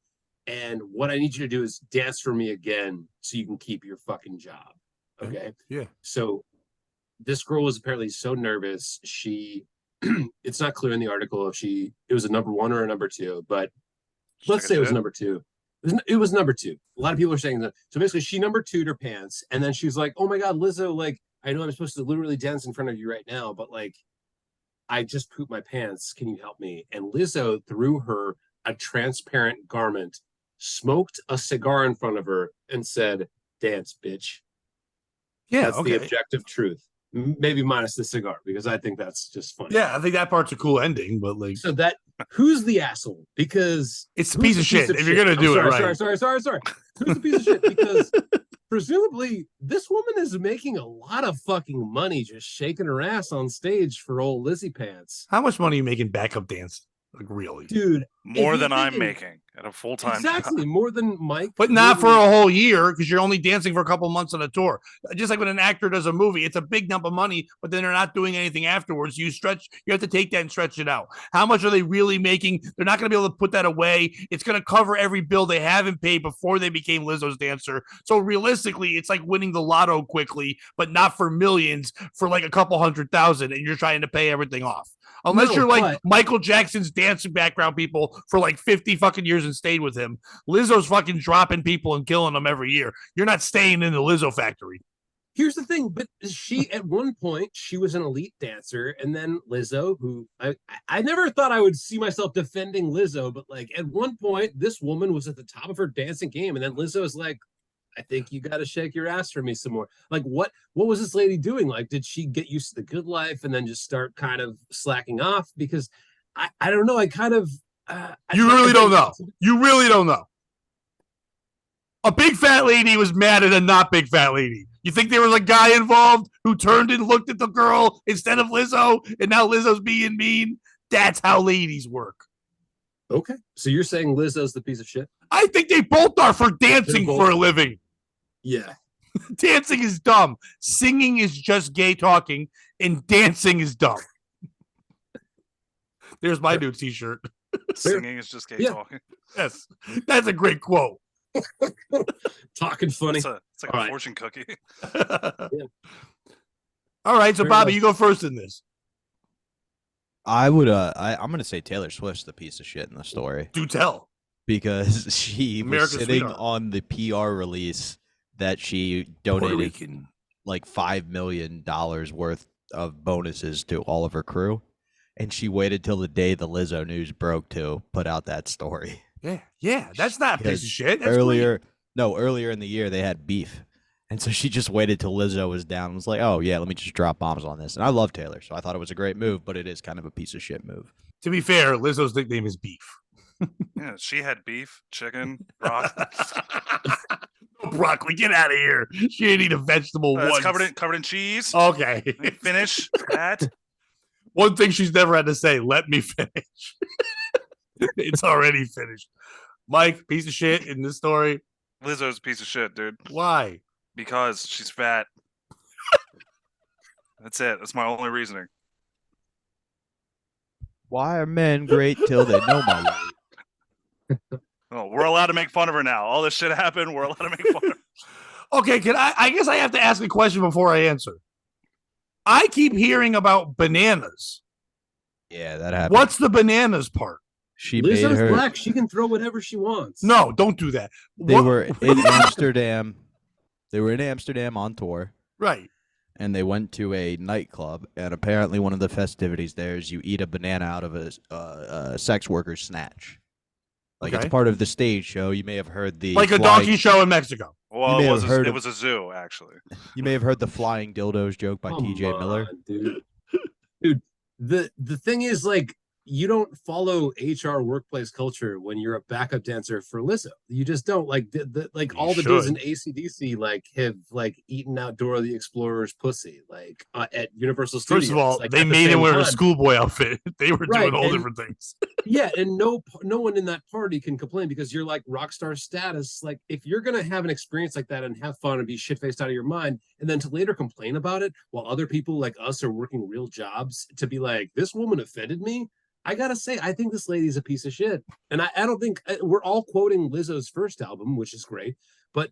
And what I need you to do is dance for me again so you can keep your fucking job. Okay. Yeah. So this girl was apparently so nervous. It's not clear in the article if it was a number one or a number two, but let's say it was number two. It was number two. A lot of people are saying that. So basically, she number two'd her pants, and then she was like, "Oh my god, Lizzo! Like, I know I'm supposed to literally dance in front of you right now, but like, I just pooped my pants. Can you help me?" And Lizzo threw her a transparent garment, smoked a cigar in front of her, and said, "Dance, bitch." Yeah, That's okay. the objective truth. Maybe minus the cigar, because I think that's just funny. Yeah, I think that part's a cool ending, but like, So who's the asshole? Because it's a who's piece the of shit if you're gonna I'm do it sorry, right. Sorry. Who's the piece of shit? Because presumably this woman is making a lot of fucking money just shaking her ass on stage for old Lizzie Pants. How much money are you making backup dance? Like really? Dude, More if than you're I'm thinking- making at a full time exactly more than Mike. But not for literally- a whole year because you're only dancing for a couple months on a tour. Just like when an actor does a movie, it's a big number of money, but then they're not doing anything afterwards. You have to take that and stretch it out. How much are they really making? They're not going to be able to put that away. It's going to cover every bill they haven't paid before they became Lizzo's dancer. So realistically, it's like winning the lotto quickly, but not for millions, for like a couple 100,000, and you're trying to pay everything off. Unless No, you're like but- Michael Jackson's dancing background people for like 50 fucking years and stayed with him. Lizzo's fucking dropping people and killing them every year. You're not staying in the Lizzo factory. Here's the thing, but at one point she was an elite dancer, and then Lizzo, who I never thought I would see myself defending Lizzo, but like at one point this woman was at the top of her dancing game, and then Lizzo is like, I think you got to shake your ass for me some more. Like, what was this lady doing? Like, did she get used to the good life and then just start kind of slacking off? Because I don't know. I kind of You really don't know. You really don't know. A big fat lady was mad at a not big fat lady. You think there was a guy involved who turned and looked at the girl instead of Lizzo, and now Lizzo's being mean? That's how ladies work. Okay, so you're saying Lizzo's the piece of shit? I think they both are for dancing both- for a living. Yeah. Dancing is dumb. Singing is just gay talking, and dancing is dumb. There's my new t-shirt. Singing is just gay Yeah. talking. Yes, that's a great quote. Talking funny. It's like All a right. fortune cookie. All right, so Fair Bobby, enough. you go first in this. I'm gonna say Taylor Swift's the piece of shit in the story Do tell. because she America's was sitting sweetheart. on the PR release that she Puerto donated Rican. like $5 million worth of bonuses to all of her crew, and she waited till the day the Lizzo news broke to put out that story. Yeah, that's not a piece of Because shit. That's earlier in the year they had beef, And so she just waited till Lizzo was down and was like, oh, yeah, let me just drop bombs on this. And I love Taylor, so I thought it was a great move, but it is kind of a piece of shit move. To be fair, Lizzo's nickname is Beef. Yeah, she had beef, chicken, broccoli. Broccoli, get out of here. She didn't eat a vegetable once. It's covered in cheese. Okay. Finish that. One thing she's never had to say, let me finish. It's already finished. Mike, piece of shit in this story. Lizzo's a piece of shit, dude. Why? Because she's fat. That's it. That's my only reasoning. Why are men great till they know my weight? Oh, we're allowed to make fun of her now. All this shit happened. We're allowed to make fun of her. Okay, I guess I have to ask a question before I answer. I keep hearing about bananas. Yeah, that happened. What's the bananas part? She Lizzo's made her. black. She can throw whatever she wants. No, don't do that. They were in Amsterdam. They were in Amsterdam on tour. Right. And they went to a nightclub, and apparently one of the festivities there is you eat a banana out of a sex worker's snatch. Like, Okay. it's part of the stage show. You may have heard the Like a donkey show in Mexico. Well, may it have heard it of- was a zoo, actually. You may have heard the flying dildos joke by Come TJ Miller. on, dude. Dude, the thing is, like, you don't follow HR workplace culture when you're a backup dancer for Lizzo. You just don't. Like, like You all the dudes should. in ACDC like have like eaten out Dora the Explorer's pussy, like at Universal Studios. First of all, like, they at the made him same wear a time. schoolboy outfit. They were Right, doing all and- different things. Yeah, and no one in that party can complain because you're like rock star status. Like, if you're gonna have an experience like that and have fun and be shit faced out of your mind, and then to later complain about it while other people like us are working real jobs, to be like, this woman offended me. I gotta say, I think this lady's a piece of shit, and I don't think we're all quoting Lizzo's first album, which is great, but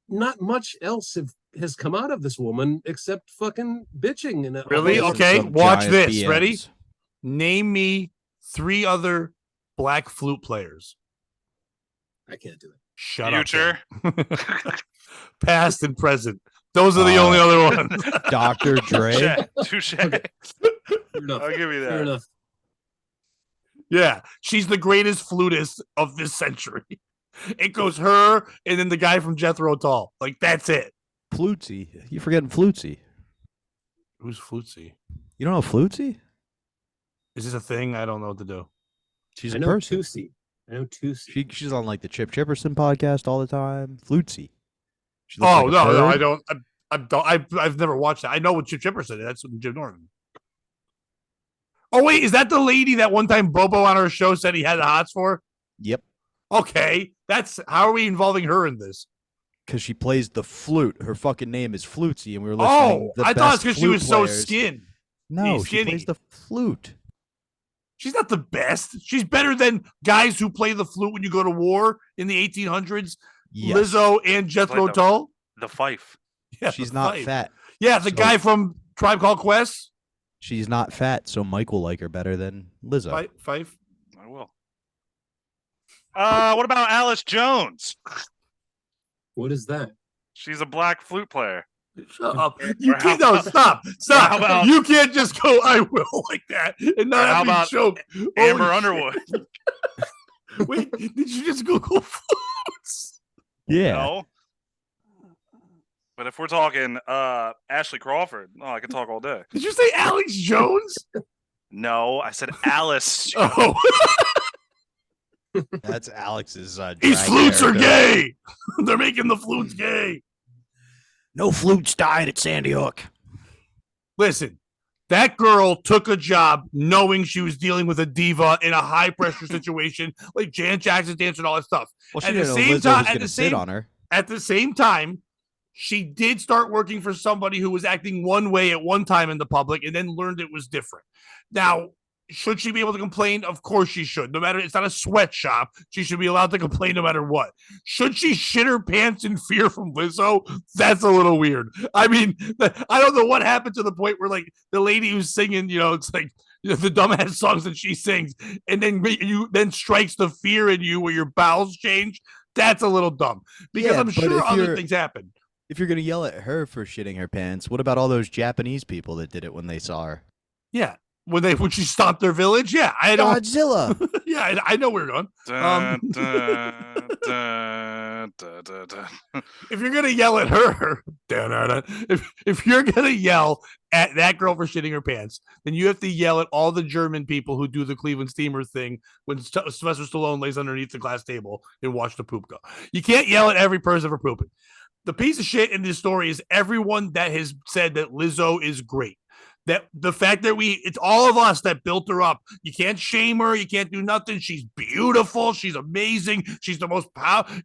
not much else has come out of this woman except fucking bitching. And Really? Listen, Okay, some watch giant this. BMs. Ready? Name me 3 other black flute players. I can't do it. Shut Future. up. Tim. Past and present. Those are the only other ones. Dr. Dre. Touche. Fair enough. I'll give you Fair that. enough. Yeah, she's the greatest flutist of this century. It goes her and then the guy from Jethro Tull. Like, that's it. Flutesy. You're forgetting Flutesy. Who's Flutesy? You don't know Flutesy? Is this a thing? I don't know what to do. She's I a know person. Tootsie. I know Tootsie. She's on like the Chip Chipperson podcast all the time. Flutesy. She looks Oh, like a no, I bird. don't. I've never watched that. I know what Chip Chipperson is. That's Jim Norton. Oh, wait, is that the lady that one time Bobo on her show said he had the hots for? Yep. Okay, that's how are we involving her in this? Because she plays the flute. Her fucking name is Flutesy, and we were listening. Oh, I thought it's because she was so skinny. skinned. No, She's she plays skinny. the flute. She's not the best. She's better than guys who play the flute when you go to war in the 1800s. Yes. Lizzo and Jethro the- Tull. The fife. Yeah, She's the not fight. fat. Yeah, the So- guy from Tribe Called Quest. She's not fat, so Mike will like her better than Lizzo. Fife. I will. What about Alice Jones? What is that? She's a black flute player. Shut up. You Or can't. how No, stop. Stop. how about- You can't just go, I will, like that. And not Or how have me about choke. Amber Holy Underwood. shit. Wait, did you just Google flutes? Yeah. No. But if we're talking Ashley Crawford, I could talk all day. Did you say Alex Jones? No, I said Alice. Oh, That's Alex's these drag flutes are character. gay. They're making the flutes gay. No flutes died at Sandy Hook. Listen, that girl took a job knowing she was dealing with a diva in a high pressure situation, like Janet Jackson dance and all that stuff. Well, she At the didn't know same Lizzo time- was at going the to sit same- on her. At the same time, she did start working for somebody who was acting one way at one time in the public and then learned it was different. Now, should she be able to complain? Of course she should. No matter, it's not a sweatshop. She should be allowed to complain no matter what. Should she shit her pants in fear from Lizzo? That's a little weird. I mean, I don't know what happened to the point where, like, the lady who's singing, it's like the dumbass songs that she sings, and then strikes the fear in you where your bowels change. That's a little dumb because Yeah, I'm but sure if other you're- things happen. If you're going to yell at her for shitting her pants, what about all those Japanese people that did it when they saw her? Yeah. when she stopped their village. Yeah, I don't. Godzilla. Yeah, I know where we're going. Dun, dun, dun, dun, dun, dun. If you're gonna yell at her, if you're gonna yell at that girl for shitting her pants, then you have to yell at all the German people who do the Cleveland Steamer thing when Sylvester Stallone lays underneath the glass table and watch the poop go. You can't yell at every person for pooping. The piece of shit in this story is everyone that has said that Lizzo is great. That the fact that it's all of us that built her up. You can't shame her. You can't do nothing. She's beautiful. She's amazing. She's the most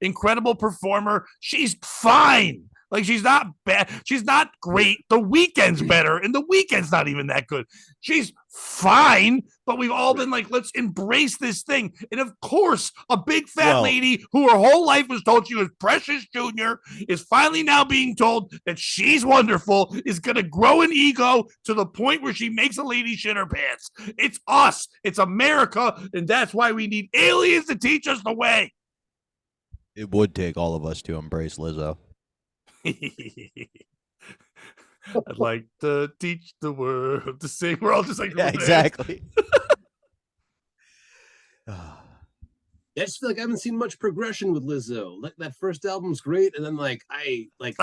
incredible performer. She's fine. Like, she's not bad. She's not great. The Weeknd's better, and The Weeknd's not even that good. She's fine, but we've all been like, let's embrace this thing. And of course, a big fat lady who her whole life was told she was Precious Jr. is finally now being told that she's wonderful, is going to grow an ego to the point where she makes a lady shit her pants. It's us. It's America, and that's why we need aliens to teach us the way. It would take all of us to embrace Lizzo. I'd like to teach the world to sing. We're all just like, yeah, exactly. I just feel like I haven't seen much progression with Lizzo. Like, that first album's great, and then I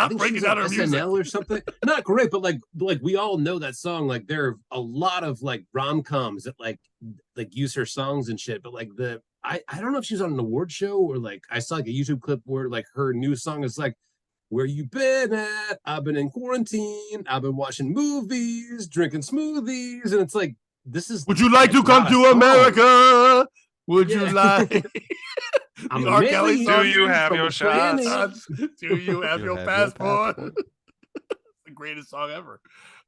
think she's on SNL or something. Not great, but like we all know that song. Like, there are a lot of like rom-coms that like use her songs and shit. But like I don't know if she was on an award show or like I saw like a YouTube clip where like her new song is like, "Where you been at? I've been in quarantine. I've been watching movies, drinking smoothies," and it's like, this is. Would you like to come to America? Would you like? R. Kelly, do you have your shots? Do you have your passport? The greatest song ever.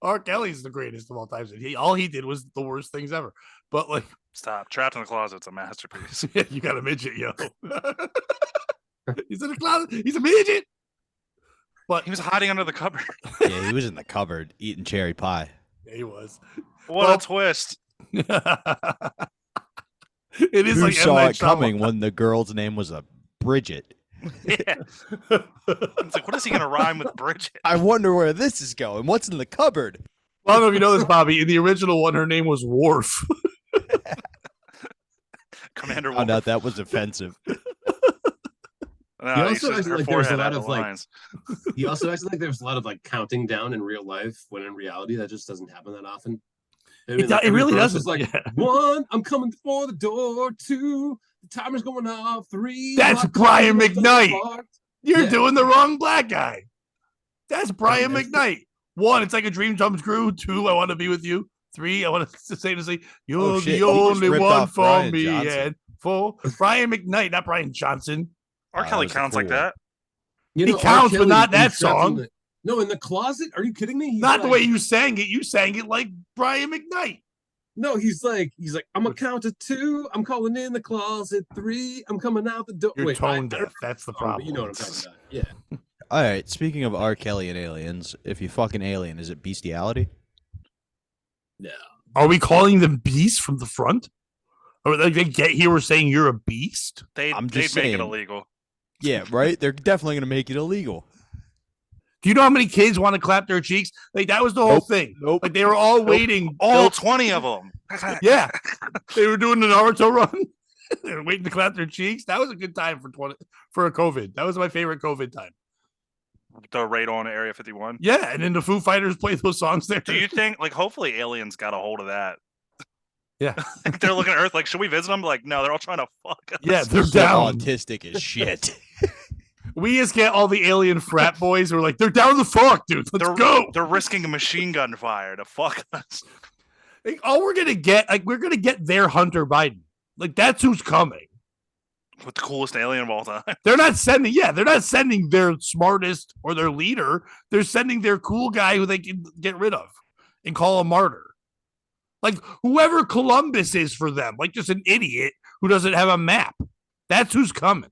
R. Kelly's the greatest of all time. All he did was the worst things ever. But like, stop. Trapped in the Closet's a masterpiece. Yeah, you got a midget, yo. He's in the closet. He's a midget. But he was hiding under the cupboard. Yeah, he was in the cupboard eating cherry pie. Yeah, he was. What a twist. It is. Who like saw it coming when the girl's name was a Bridget? Yeah. It's like, what is he going to rhyme with Bridget? I wonder where this is going. What's in the cupboard? Well, I don't know if you know this, Bobby. In the original one, her name was Worf. Commander Worf. Found out that was offensive. No, he also acted like there was a lot of like. lines. He also acted like there was a lot of like counting down in real life, when in reality that just doesn't happen that often. I mean, it really doesn't. Like, yeah. 1, I'm coming for the door. 2, the timer's going off. 3, that's Brian McKnight. You're doing the wrong black guy. That's Brian McKnight. 1, it's like a dream comes true. 2, I want to be with you. 3, I want to say you're the only one for Brian me. Johnson. And 4, Brian McKnight, not Brian Johnson. R. Kelly counts like that. He counts, but not that song. No, in the closet? Are you kidding me? He's not the way you sang it. You sang it like Brian McKnight. No, he's like, I'm gonna count to 2. I'm calling in the closet. 3, I'm coming out the door. You're tone deaf. That's the problem. You know what I'm talking about. Yeah. All right. Speaking of R. Kelly and aliens, if you fuck an alien, is it bestiality? No. Are we calling them beasts from the front? Or like they get here, we're saying you're a beast? They'd make it illegal. Yeah, right? They're definitely going to make it illegal. Do you know how many kids want to clap their cheeks? Like, that was the whole thing. Nope. Like, they were all waiting. All 20 of them. Yeah. They were doing the Naruto run. They were waiting to clap their cheeks. That was a good time for a COVID. That was my favorite COVID time. The raid on Area 51. Yeah, and then the Foo Fighters played those songs there. Do you think, like, hopefully aliens got a hold of that? Yeah. They're looking at Earth like, should we visit them? Like, no, they're all trying to fuck us. Yeah, they're down. Autistic as shit. We just get all the alien frat boys who are like, they're down the fuck, dude. Let's go. They're risking a machine gun fire to fuck us. Like, all we're going to get, like, we're going to get their Hunter Biden. Like, that's who's coming. With the coolest alien of all time. They're not sending their smartest or their leader. They're sending their cool guy who they can get rid of and call a martyr. Like, whoever Columbus is for them, like just an idiot who doesn't have a map. That's who's coming.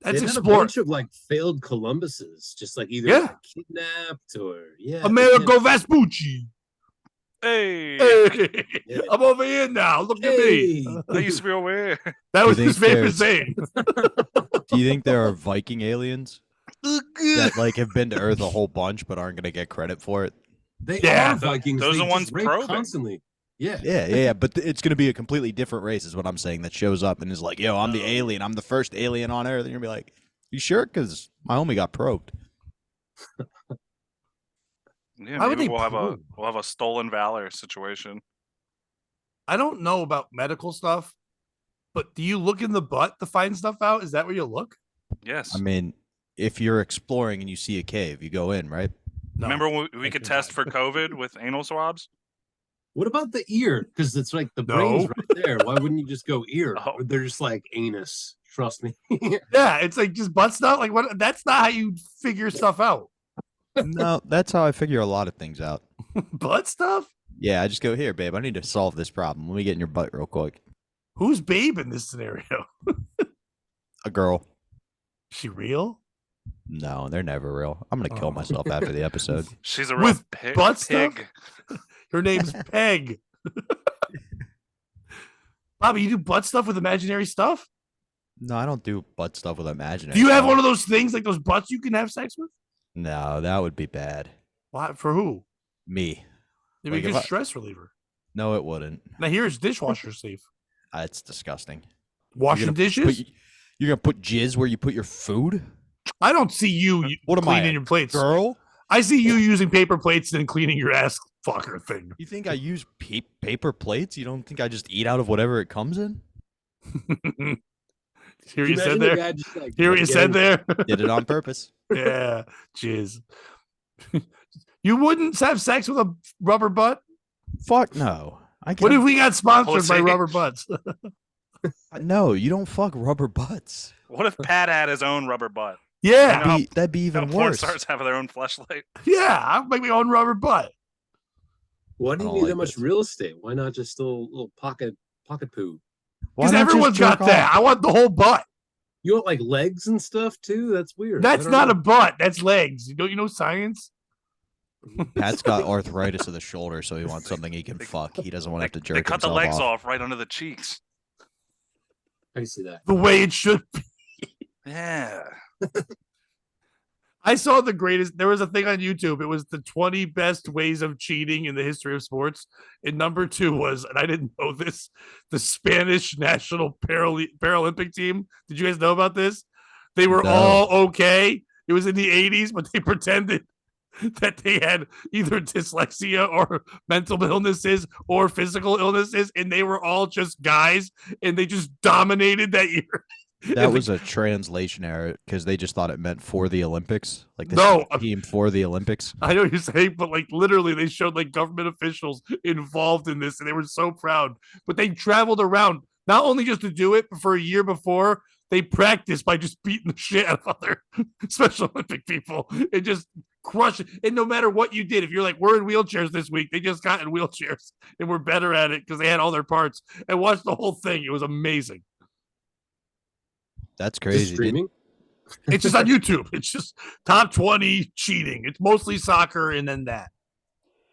That's a bunch of like failed Columbuses, just like either like, kidnapped or Amerigo Vespucci. Hey. Yeah. I'm over here now. Look at me. I used to be over here. That was his favorite saying. Do you think there are Viking aliens that like have been to Earth a whole bunch but aren't going to get credit for it? They Yeah, are Vikings. those they are the ones just rape probing. constantly. Yeah. Yeah. But it's going to be a completely different race, is what I'm saying, that shows up and is like, yo, I'm the alien. I'm the first alien on Earth. And you're going to be like, you sure? Because my homie got probed. Yeah, Why would maybe they probe? we'll have a stolen valor situation. I don't know about medical stuff, but do you look in the butt to find stuff out? Is that where you look? Yes. I mean, if you're exploring and you see a cave, you go in, right? No. Remember when we Thank could you, test God. for COVID with anal swabs? What about the ear? Because it's like the brain's No. right there. Why wouldn't you just go ear? Oh. They're just like anus. Trust me. Yeah, it's like just butt stuff. Like what? That's not how you figure stuff out. No, that's how I figure a lot of things out. Butt stuff? Yeah, I just go, here, babe, I need to solve this problem. Let me get in your butt real quick. Who's babe in this scenario? A girl. Is she real? No, they're never real. I'm going to kill Oh. myself after the episode. She's a real With butt stuff? pig. Her name's Peg. Bobby, you do butt stuff with imaginary stuff? No, I don't do butt stuff with imaginary. Do you have stuff. one of those things like those butts you can have sex with? No, that would be bad. Why? For who? Me. It Like, would if be I- stress reliever. No, it wouldn't. Now here's dishwasher safe. It's disgusting. Washing You're gonna dishes? You're going to put jizz where you put your food? I don't see you What am I, cleaning a your plates. Girl? I see you using paper plates and cleaning your ass fucker thing. You think I use paper plates? You don't think I just eat out of whatever it comes in? Hear what you said Imagine the there? guy just, like, Hear what you said there? Did it on purpose. Yeah, jizz. You wouldn't have sex with a rubber butt? Fuck no. What if we got sponsored by Pussy. rubber butts? No, you don't fuck rubber butts. What if Pat had his own rubber butt? Yeah, know- That'd be You know, even porn worse. stars have their own fleshlight. yeah. I'll make my own rubber butt. Why do I you don't need like that much this. real estate? Why not just a little pocket poo? Why Because not just everyone's got jerk that. off? I want the whole butt. You want like legs and stuff too? That's weird. That's not a butt. That's legs. Don't you know science? Pat's got arthritis of the shoulder, so he wants something he can fuck. He doesn't want to have to jerk They cut the himself legs off. off right under the cheeks. I see that. The way it should be. Yeah. I saw the greatest. There was a thing on YouTube. It was the 20 best ways of cheating in the history of sports. And number 2 was, and I didn't know this, the Spanish national Paralympic team. Did you guys know about this? They were No. all okay. It was in the 80s, but they pretended that they had either dyslexia or mental illnesses or physical illnesses, and they were all just guys, and they just dominated that year. That was a translation error because they just thought it meant for the Olympics. Like this No, is a team for the Olympics. I know what you're saying, but like literally, they showed like government officials involved in this, and they were so proud. But they traveled around not only just to do it, but for a year before, they practiced by just beating the shit out of other Special Olympic people and just crush it. And no matter what you did, if you're like, we're in wheelchairs this week, they just got in wheelchairs and were better at it because they had all their parts. And watched the whole thing. It was amazing. That's Just crazy. streaming. It's just on YouTube. It's just top 20 cheating. It's mostly soccer and then that.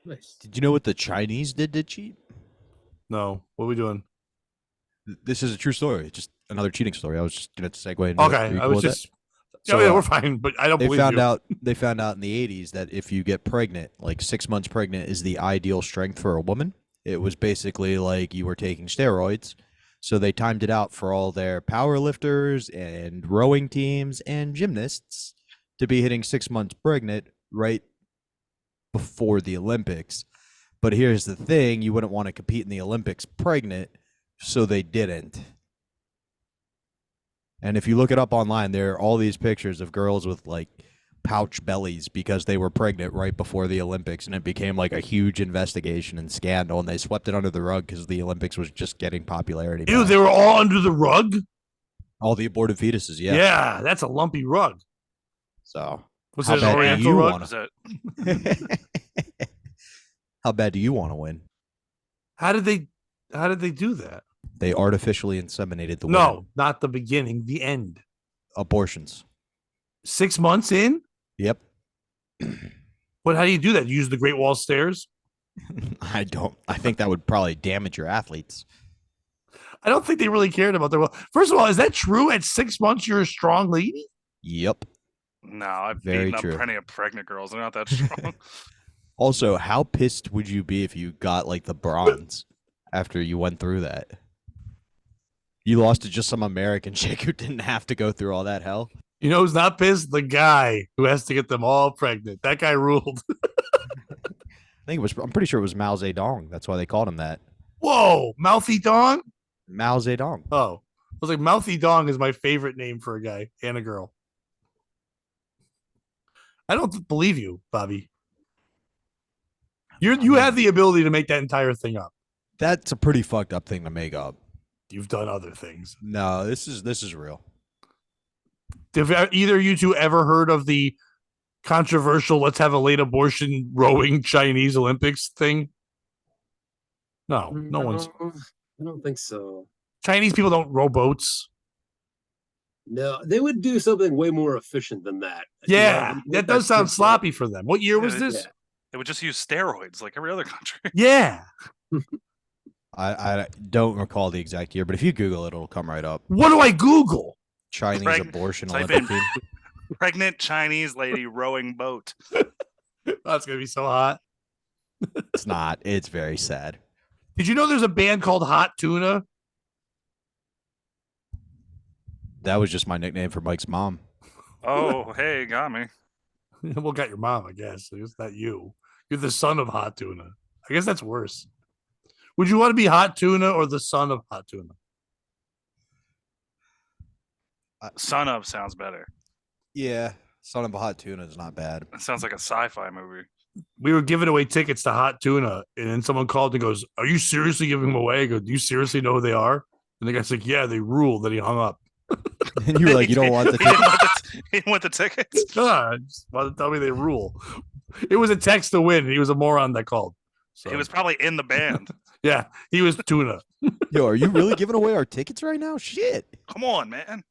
Nice. Did you know what the Chinese did to cheat? No, what are we doing? This is a true story. Just another cheating story. I was just gonna segue into it. Are Okay, you I cool was with that? just. So, yeah, we're fine, but I don't They believe found you. out. They found out in the 80s that if you get pregnant, like 6 months pregnant, is the ideal strength for a woman. It was basically like you were taking steroids. So they timed it out for all their power lifters and rowing teams and gymnasts to be hitting 6 months pregnant right before the Olympics. But here's the thing, you wouldn't want to compete in the Olympics pregnant, so they didn't. And if you look it up online, there are all these pictures of girls with like pouch bellies because they were pregnant right before the Olympics, and it became like a huge investigation and scandal, and they swept it under the rug because the Olympics was just getting popularity. Ew, back. they were all under the rug? All the aborted fetuses, yeah. Yeah, that's a lumpy rug. So Was How it an bad do oriental you rug? want Was it? how bad do you want to win? How did they do that? They artificially inseminated the No, women. not the beginning, the end. Abortions. 6 months in? Yep. What? How do you do that? You use the Great Wall stairs? I think that would probably damage your athletes. I don't think they really cared about their well. First of all, is that true? At 6 months, you're a strong lady? Yep. No, I've Very beaten up true. plenty of pregnant girls. They're not that strong. Also, how pissed would you be if you got like the bronze after you went through that? You lost to just some American chick who didn't have to go through all that hell. You know who's not pissed? The guy who has to get them all pregnant. That guy ruled. I'm pretty sure it was Mao Zedong. That's why they called him that. Whoa, Mouthy Dong? Mao Zedong. Oh, I was like, Mouthy Dong is my favorite name for a guy and a girl. I don't believe you, Bobby. You have the ability to make that entire thing up. That's a pretty fucked up thing to make up. You've done other things. No, this is real. Have either of you two ever heard of the controversial "let's have a late abortion" rowing Chinese Olympics thing? No, no one's. I don't think so. Chinese people don't row boats. No, they would do something way more efficient than that. Yeah, that does sound sloppy for them. What year was this? Yeah. They would just use steroids like every other country. Yeah. I don't recall the exact year, but if you Google it, it'll come right up. What do I Google? Chinese abortion type Olympic team. Pregnant Chinese lady rowing boat. That's gonna be so hot. It's not. It's very sad. Did you know there's a band called Hot Tuna? That was just my nickname for Mike's mom. Oh, hey, got me. Well, got your mom, I guess. It's not you. You're the son of Hot Tuna. I guess that's worse. Would you want to be Hot Tuna or the son of Hot Tuna? Son of sounds better. Yeah, son of a hot tuna is not bad. It sounds like a sci-fi movie. We were giving away tickets to Hot Tuna, and then someone called and goes, "Are you seriously giving them away?" I go, "Do you seriously know who they are?" And the guy's like, "Yeah, they rule." Then he hung up. And you were like, you don't want the He didn't ticket? want the he didn't want the tickets. Just wanted to tell me they rule. It was a text to win, and he was a moron that called. So, He was probably in the band. yeah, he was Tuna. Yo, are you really giving away our tickets right now? Shit. Come on, man.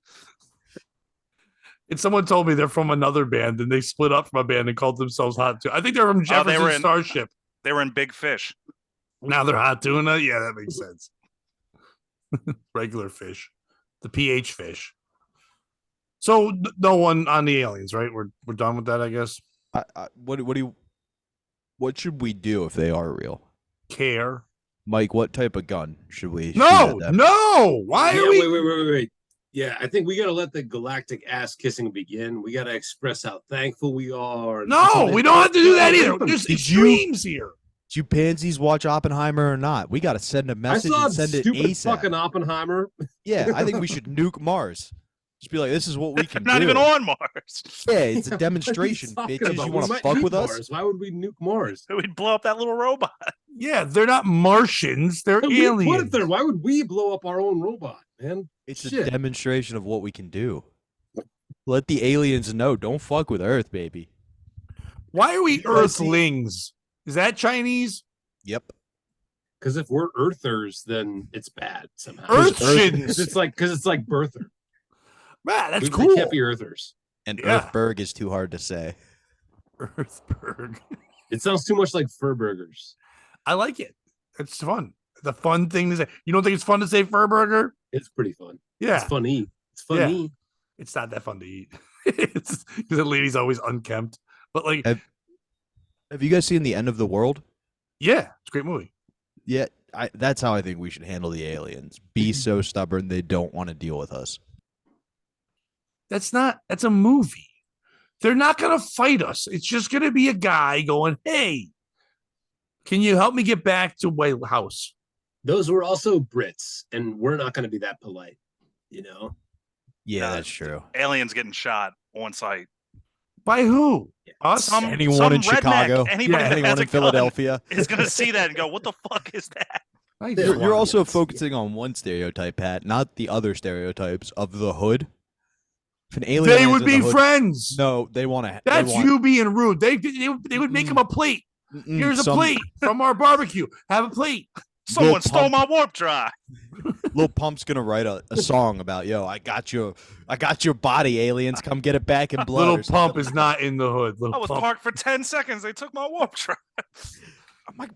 And someone told me they're from another band, and they split up from a band and called themselves Hot Tuna. I think they're from Jefferson were in- Starship. They were in Big Fish. Now they're Hot Tuna. Yeah, that makes sense. Regular fish, the pH fish. So no one on the aliens, right? We're done with that, I guess. What should we do if they are real? Care? Mike, what type of gun should we shoot No, at them? no. Why Yeah, are we? wait. Yeah, I think we got to let the galactic ass kissing begin. We got to express how thankful we are. No, we don't have to do that either. No, There's Did you- extremes here. Do you pansies watch Oppenheimer or not? We got to send a I message saw and send it stupid ASAP. fucking Oppenheimer. Yeah, I think we should nuke Mars. Just be like, this is what we can Not do. even on Mars. Yeah, it's a What are you demonstration, talking bitches. about? You We want to might fuck nuke with us? Mars. Why would we nuke Mars? We'd blow up that little robot. Yeah, they're not Martians. They're But we put aliens. it there. Why would we blow up our own robot, man? It's Shit. a demonstration of what we can do. Let the aliens know. Don't fuck with Earth, baby. Why are we You guys see- Earthlings? Is that Chinese? Yep. Because if we're Earthers, then it's bad somehow. Earthshins. It's like birther. Man, that's We cool. can't be Earthers. And Yeah. Earthberg is too hard to say. Earthberg. It sounds too much like fur burgers. I like it. It's fun. The fun thing to say. You don't think it's fun to say fur burger? It's pretty fun. Yeah. It's funny. It's funny. It's not that fun to eat. It's because the lady's always unkempt. But like, Have you guys seen The End of the World? yeah, it's a great movie. Yeah, that's how I think we should handle the aliens. Be so stubborn they don't want to deal with us. That's a movie. They're not gonna fight us. It's just gonna be a guy going, "Hey, can you help me get back to White House?" Those were also Brits, and we're not going to be that polite, you know? Yeah, No, that's true. Aliens getting shot on site. By who? Us? Anyone in redneck, Chicago? anybody that Anyone has a in gun Philadelphia? is gonna see that and go, "What the fuck is that?" I just You're wanna- also focusing on one stereotype, Pat, not the other stereotypes of the hood. If an alien They lands would in the be hood- friends. No, they want to. That's you being rude. They would make him a plate. Here's a plate from our barbecue. Have a plate. Someone Lil stole Pump. my warp drive. Lil Pump's gonna write a song about, yo, I got your body, aliens, come get it back in blood. Little or something. Pump is not in the hood. I Little was Pump. parked for 10 seconds. They took my warp drive.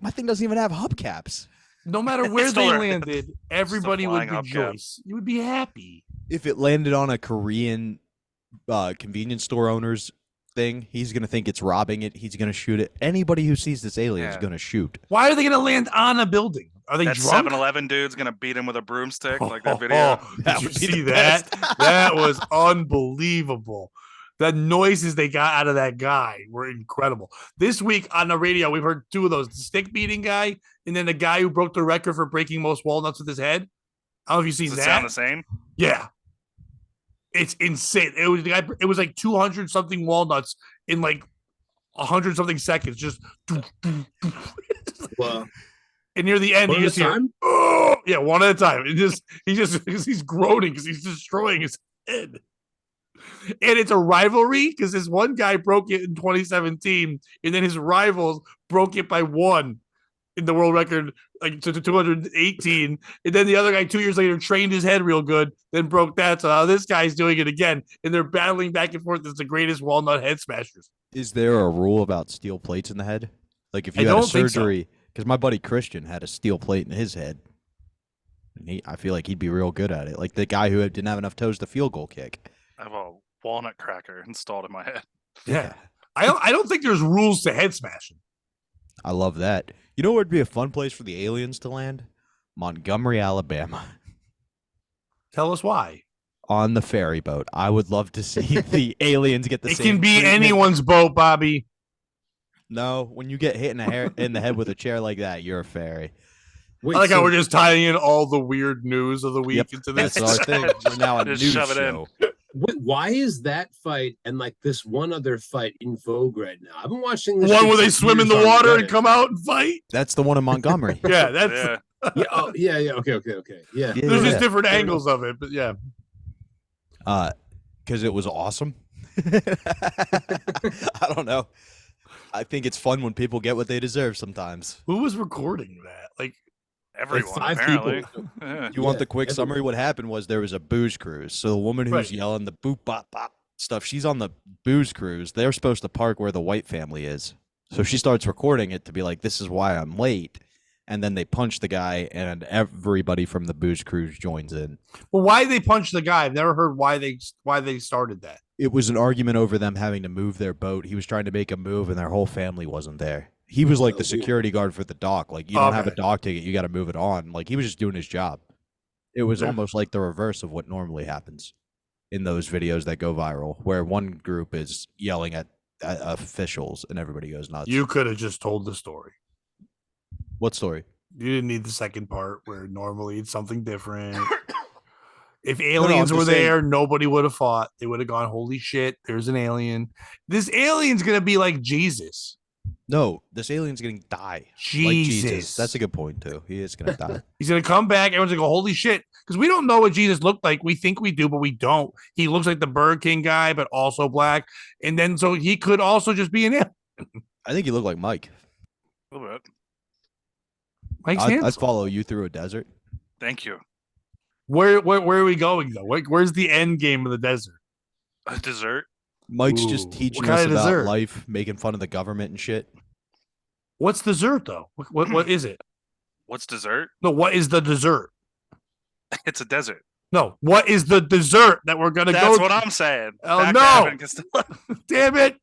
My thing doesn't even have hubcaps. No matter where Still they there. landed, everybody would flying hubcap. rejoice. You would be happy. If it landed on a Korean convenience store owner's thing. He's gonna think it's robbing it. He's gonna shoot it. Anybody who sees this alien is Yeah. gonna shoot. Why are they going to land on a building? Are they That drunk? 7-Eleven dude's gonna beat him with a broomstick, like that video. Did you see that? That was unbelievable. The noises they got out of that guy were incredible. This week on the radio, we've heard two of those: the stick beating guy, and then the guy who broke the record for breaking most walnuts with his head. I don't know if you've seen Does it that. sound the same? Yeah, it's insane. It was the guy. It was like 200 something walnuts in like 100 something seconds. Just Well, and near the end, one you at just a hear, time? oh yeah, one at a time. He's groaning because he's destroying his head. And it's a rivalry because this one guy broke it in 2017, and then his rivals broke it by one in the world record, like to 218. And then the other guy 2 years later trained his head real good, then broke that. So now this guy's doing it again, and they're battling back and forth as the greatest walnut head smashers. Is there a rule about steel plates in the head? Like if I you had a don't think so. surgery, because my buddy Christian had a steel plate in his head. And I feel like he'd be real good at it. Like the guy who didn't have enough toes to field goal kick. I have a walnut cracker installed in my head. Yeah. I don't think there's rules to head smashing. I love that. You know where would be a fun place for the aliens to land? Montgomery, Alabama. Tell us why. On the ferry boat. I would love to see the aliens get the It same can be treatment. anyone's boat, Bobby. No, when you get hit in the head with a chair like that, you're a fairy. Wait, I like how so- we're just tying in all the weird news of the week Yep, into this. that's our thing. We're now a Just news shove it in. show. wait, why is that fight and like this one other fight in vogue right now? I've been watching The this one shit where they for swim in years the on water Reddit. and come out and fight. That's the one in Montgomery. Yeah, that's Yeah. Yeah, oh, yeah. Okay. Yeah. Yeah. there's just different angles of it, but yeah. Because it was awesome. I don't know. I think it's fun when people get what they deserve sometimes. Who was recording that? Like, Everyone, Like 5 apparently. people. Yeah. You want Yeah, the quick everyone. summary? What happened was there was a booze cruise. So the woman who's Right. yelling the boop bop bop stuff, she's on the booze cruise. They're supposed to park where the White family is. So she starts recording it to be like, this is why I'm late. And then they punch the guy, and everybody from the booze cruise joins in. well, why they punched the guy? I've never heard why they started that. It was an argument over them having to move their boat. He was trying to make a move, and their whole family wasn't there. He was like Oh, the weird. security guard for the dock. Like, you don't have a Okay. dock ticket, you got to move it on. Like, he was just doing his job. It was Yeah. almost like the reverse of what normally happens in those videos that go viral, where one group is yelling at officials and everybody goes nuts. You could have just told the story. What story? You didn't need the second part where normally it's something different. If I'm aliens were just saying- there, nobody would have fought. They would have gone, holy shit, there's an alien. This alien's going to be like Jesus. No, this alien's going to die. Like Jesus. Jesus. That's a good point, too. He is going to die. He's going to come back. Everyone's going to go, holy shit. Because we don't know what Jesus looked like. We think we do, but we don't. He looks like the Burger King guy, but also black. And then so he could also just be an alien. I think you look like Mike. A little bit. Mike's I'd handsome. follow you through a desert. Thank you. Where are we going, though? Where's the end game of the desert? A dessert. Mike's Ooh, just what teaching kind us of about dessert? life, making fun of the government and shit. What's dessert, though? What is it? What's dessert? No, what is the dessert? It's a desert. No, what is the dessert that we're gonna That's go? what I'm saying. Oh, Back to no. Evan Costello. Damn it!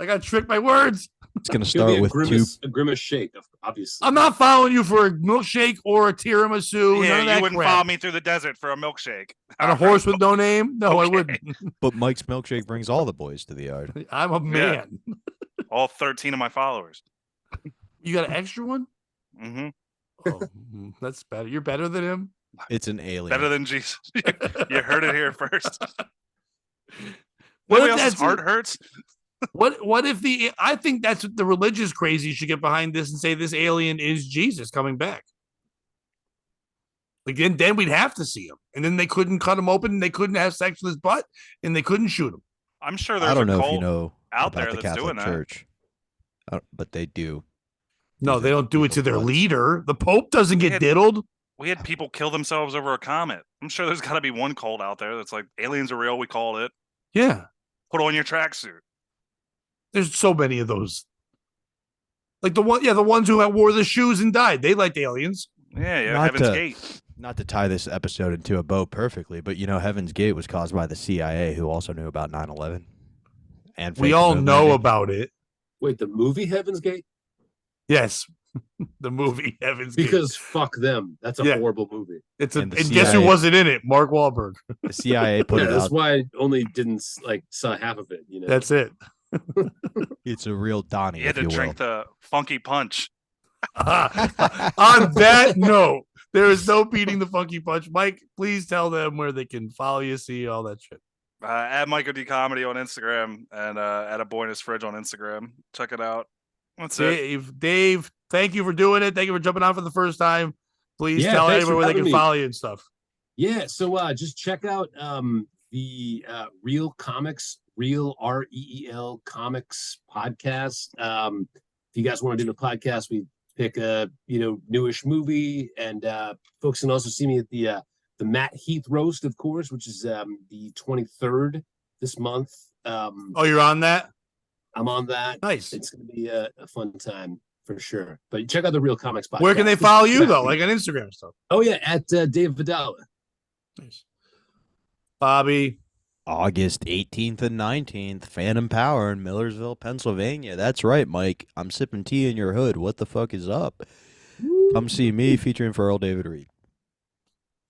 I got tricked by words. It's going to It's gonna start be with a grimace shake, obviously. I'm not following you for a milkshake or a tiramisu. none of Yeah, that you wouldn't crap. follow me through the desert for a milkshake. On a horse with no name? No, I Okay. wouldn't. But Mike's milkshake brings all the boys to the yard. I'm a man. All 13 of my followers. You got an extra one? Hmm Oh, that's better. You're better than him. It's an alien. Better than Jesus. You heard it here first. What Anybody if else's that's heart hurts? What if I think that's what the religious crazy should get behind this and say this alien is Jesus coming back. Like then we'd have to see him, and then they couldn't cut him open, and they couldn't have sex with his butt, and they couldn't shoot him. I'm sure there's I don't a know cult if you know out about there the that's doing Catholic that. Church, but they do. No, These they are don't do it to people's their butts. leader. The Pope doesn't get Yeah. diddled. We had people kill themselves over a comet. I'm sure there's got to be one cult out there that's like, aliens are real. We called it. Yeah, Put on your tracksuit. there's so many of those. Like the ones who wore the shoes and died. They liked aliens. Yeah, Not Heaven's to- Gate. Not to tie this episode into a bow perfectly, but you know, Heaven's Gate was caused by the CIA, who also knew about 9/11. And we fake all moon know landing. about it. Wait, the movie Heaven's Gate? Yes, the movie Heaven's Gate. Because fuck them. That's a Yeah. horrible movie. It's And the and guess who CIA wasn't in it? Mark Wahlberg. The CIA put Yeah, it that's out. why I only didn't like saw half of it. You know, That's it. It's a real Donnie, You had if to you drink the funky punch. On that note, there is no beating the funky punch. Mike, please tell them where they can follow you, see all that shit. At Michael D Comedy on Instagram and at a Boy in His Fridge on Instagram. Check it out. That's it. Dave, thank you for doing it. Thank you for jumping on for the first time. Please Yeah, tell thanks for everyone where they having can me. follow you and stuff. Yeah, so just check out the Real Comics, Real REEL Comics podcast. If you guys want to do the podcast, we pick a newish movie, and folks can also see me at the Matt Heath roast, of course, which is the 23rd this month. Oh, you're on that? I'm on that. Nice. It's going to be a fun time for sure. But check out the Real Comics podcast. Where can they follow you though? Like on Instagram and stuff. Oh yeah, at Dave Vadala. Nice. Bobby. August 18th and 19th, Phantom Power in Millersville, Pennsylvania. That's right, Mike. I'm sipping tea in your hood. What the fuck is up? Come see me featuring for Earl David Reed.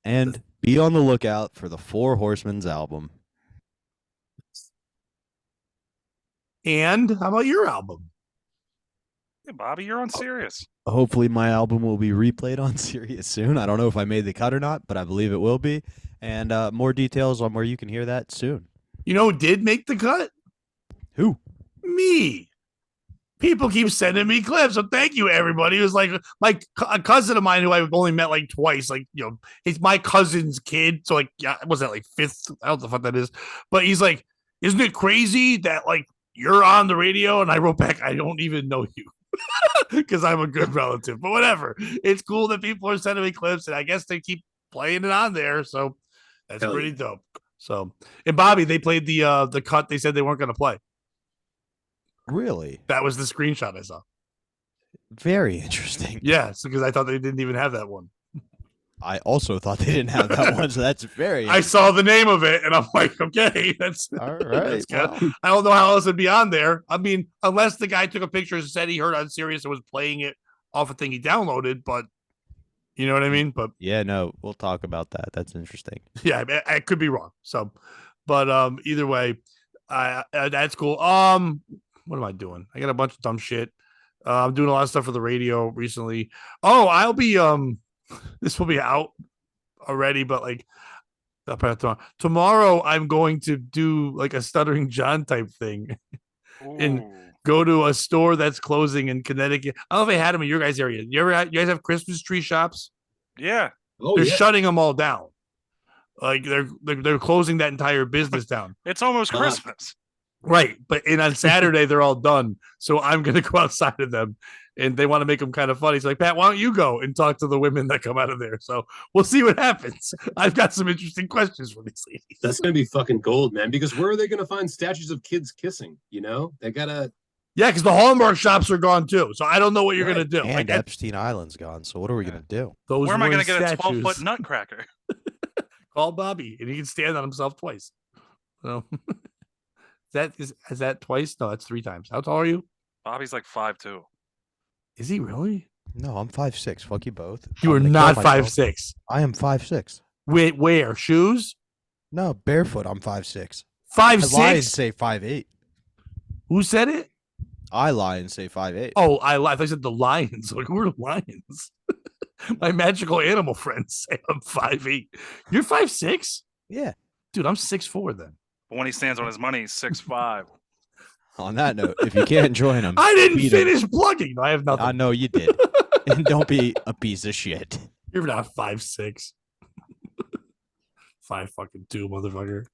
And be on the lookout for the Four Horsemen's album. And how about your album? Hey, Bobby, you're on Sirius. Hopefully my album will be replayed on Sirius soon. I don't know if I made the cut or not, but I believe it will be. And more details on where you can hear that soon. You know who did make the cut? Who? Me. People keep sending me clips, so thank you, everybody. It was like a cousin of mine who I've only met like twice. Like, he's my cousin's kid. So like, yeah, was that like fifth? I don't know what that is. But he's like, isn't it crazy that like you're on the radio? And I wrote back, I don't even know you. Because I'm a good relative. But whatever. It's cool that people are sending me clips, and I guess they keep playing it on there. So that's pretty dope. So, and Bobby, they played the cut they said they weren't going to play. Really? That was the screenshot I saw. Very interesting. Yes, because I thought they didn't even have that one. I also thought they didn't have that one, so that's very I saw the name of it, and I'm like, okay, that's all right. that's good. Well, I don't know how else it'd be on there. I mean, unless the guy took a picture and said he heard on Sirius and was playing it off a thing he downloaded, but you know what I mean? But yeah, no, we'll talk about that. That's interesting. yeah, I could be wrong. So, but either way, that's cool. What am I doing? I got a bunch of dumb shit. I'm doing a lot of stuff for the radio recently. Oh, I'll be this will be out already, but like tomorrow I'm going to do like a Stuttering John type thing and go to a store that's closing in Connecticut. I don't know if they had them in your guys' area. You guys have Christmas tree shops? Yeah. Oh, They're yeah. shutting them all down. Like they're closing that entire business down. It's almost Christmas. Right. But on Saturday, they're all done. So I'm going to go outside of them, and they want to make them kind of funny. It's like, Pat, why don't you go and talk to the women that come out of there? So we'll see what happens. I've got some interesting questions for these ladies. That's going to be fucking gold, man. Because where are they going to find statues of kids kissing? You know, they got to. Yeah, because the Hallmark shops are gone too. So I don't know what you're going to do. And Like, Epstein Island's gone, so what are we going to do? those Where am I going going to to get a 12-foot nutcracker? Call Bobby, and he can stand on himself twice. So is that twice? No, that's 3 times. How tall are you? Bobby's like 5'2". Is he really? No, I'm 5'6". Fuck you both. You I'm are gonna not kill myself. 5'6". I am 5'6". Wait, where? Shoes? No, barefoot. I'm 5'6". I lie and 5'6"? say 5'8". Who said it? I lie and say 5'8". Oh, I lied. I said the lions. Like, who are lions? My magical animal friends say I'm 5'8". You're 5'6"? Yeah. Dude, I'm 6'4" then. But when he stands on his money, he's 6'5". On that note, if you can't join him, I didn't beat him. finish plugging. I have nothing. I know you did. And don't be a piece of shit. You're not 5'6". 5'2", motherfucker.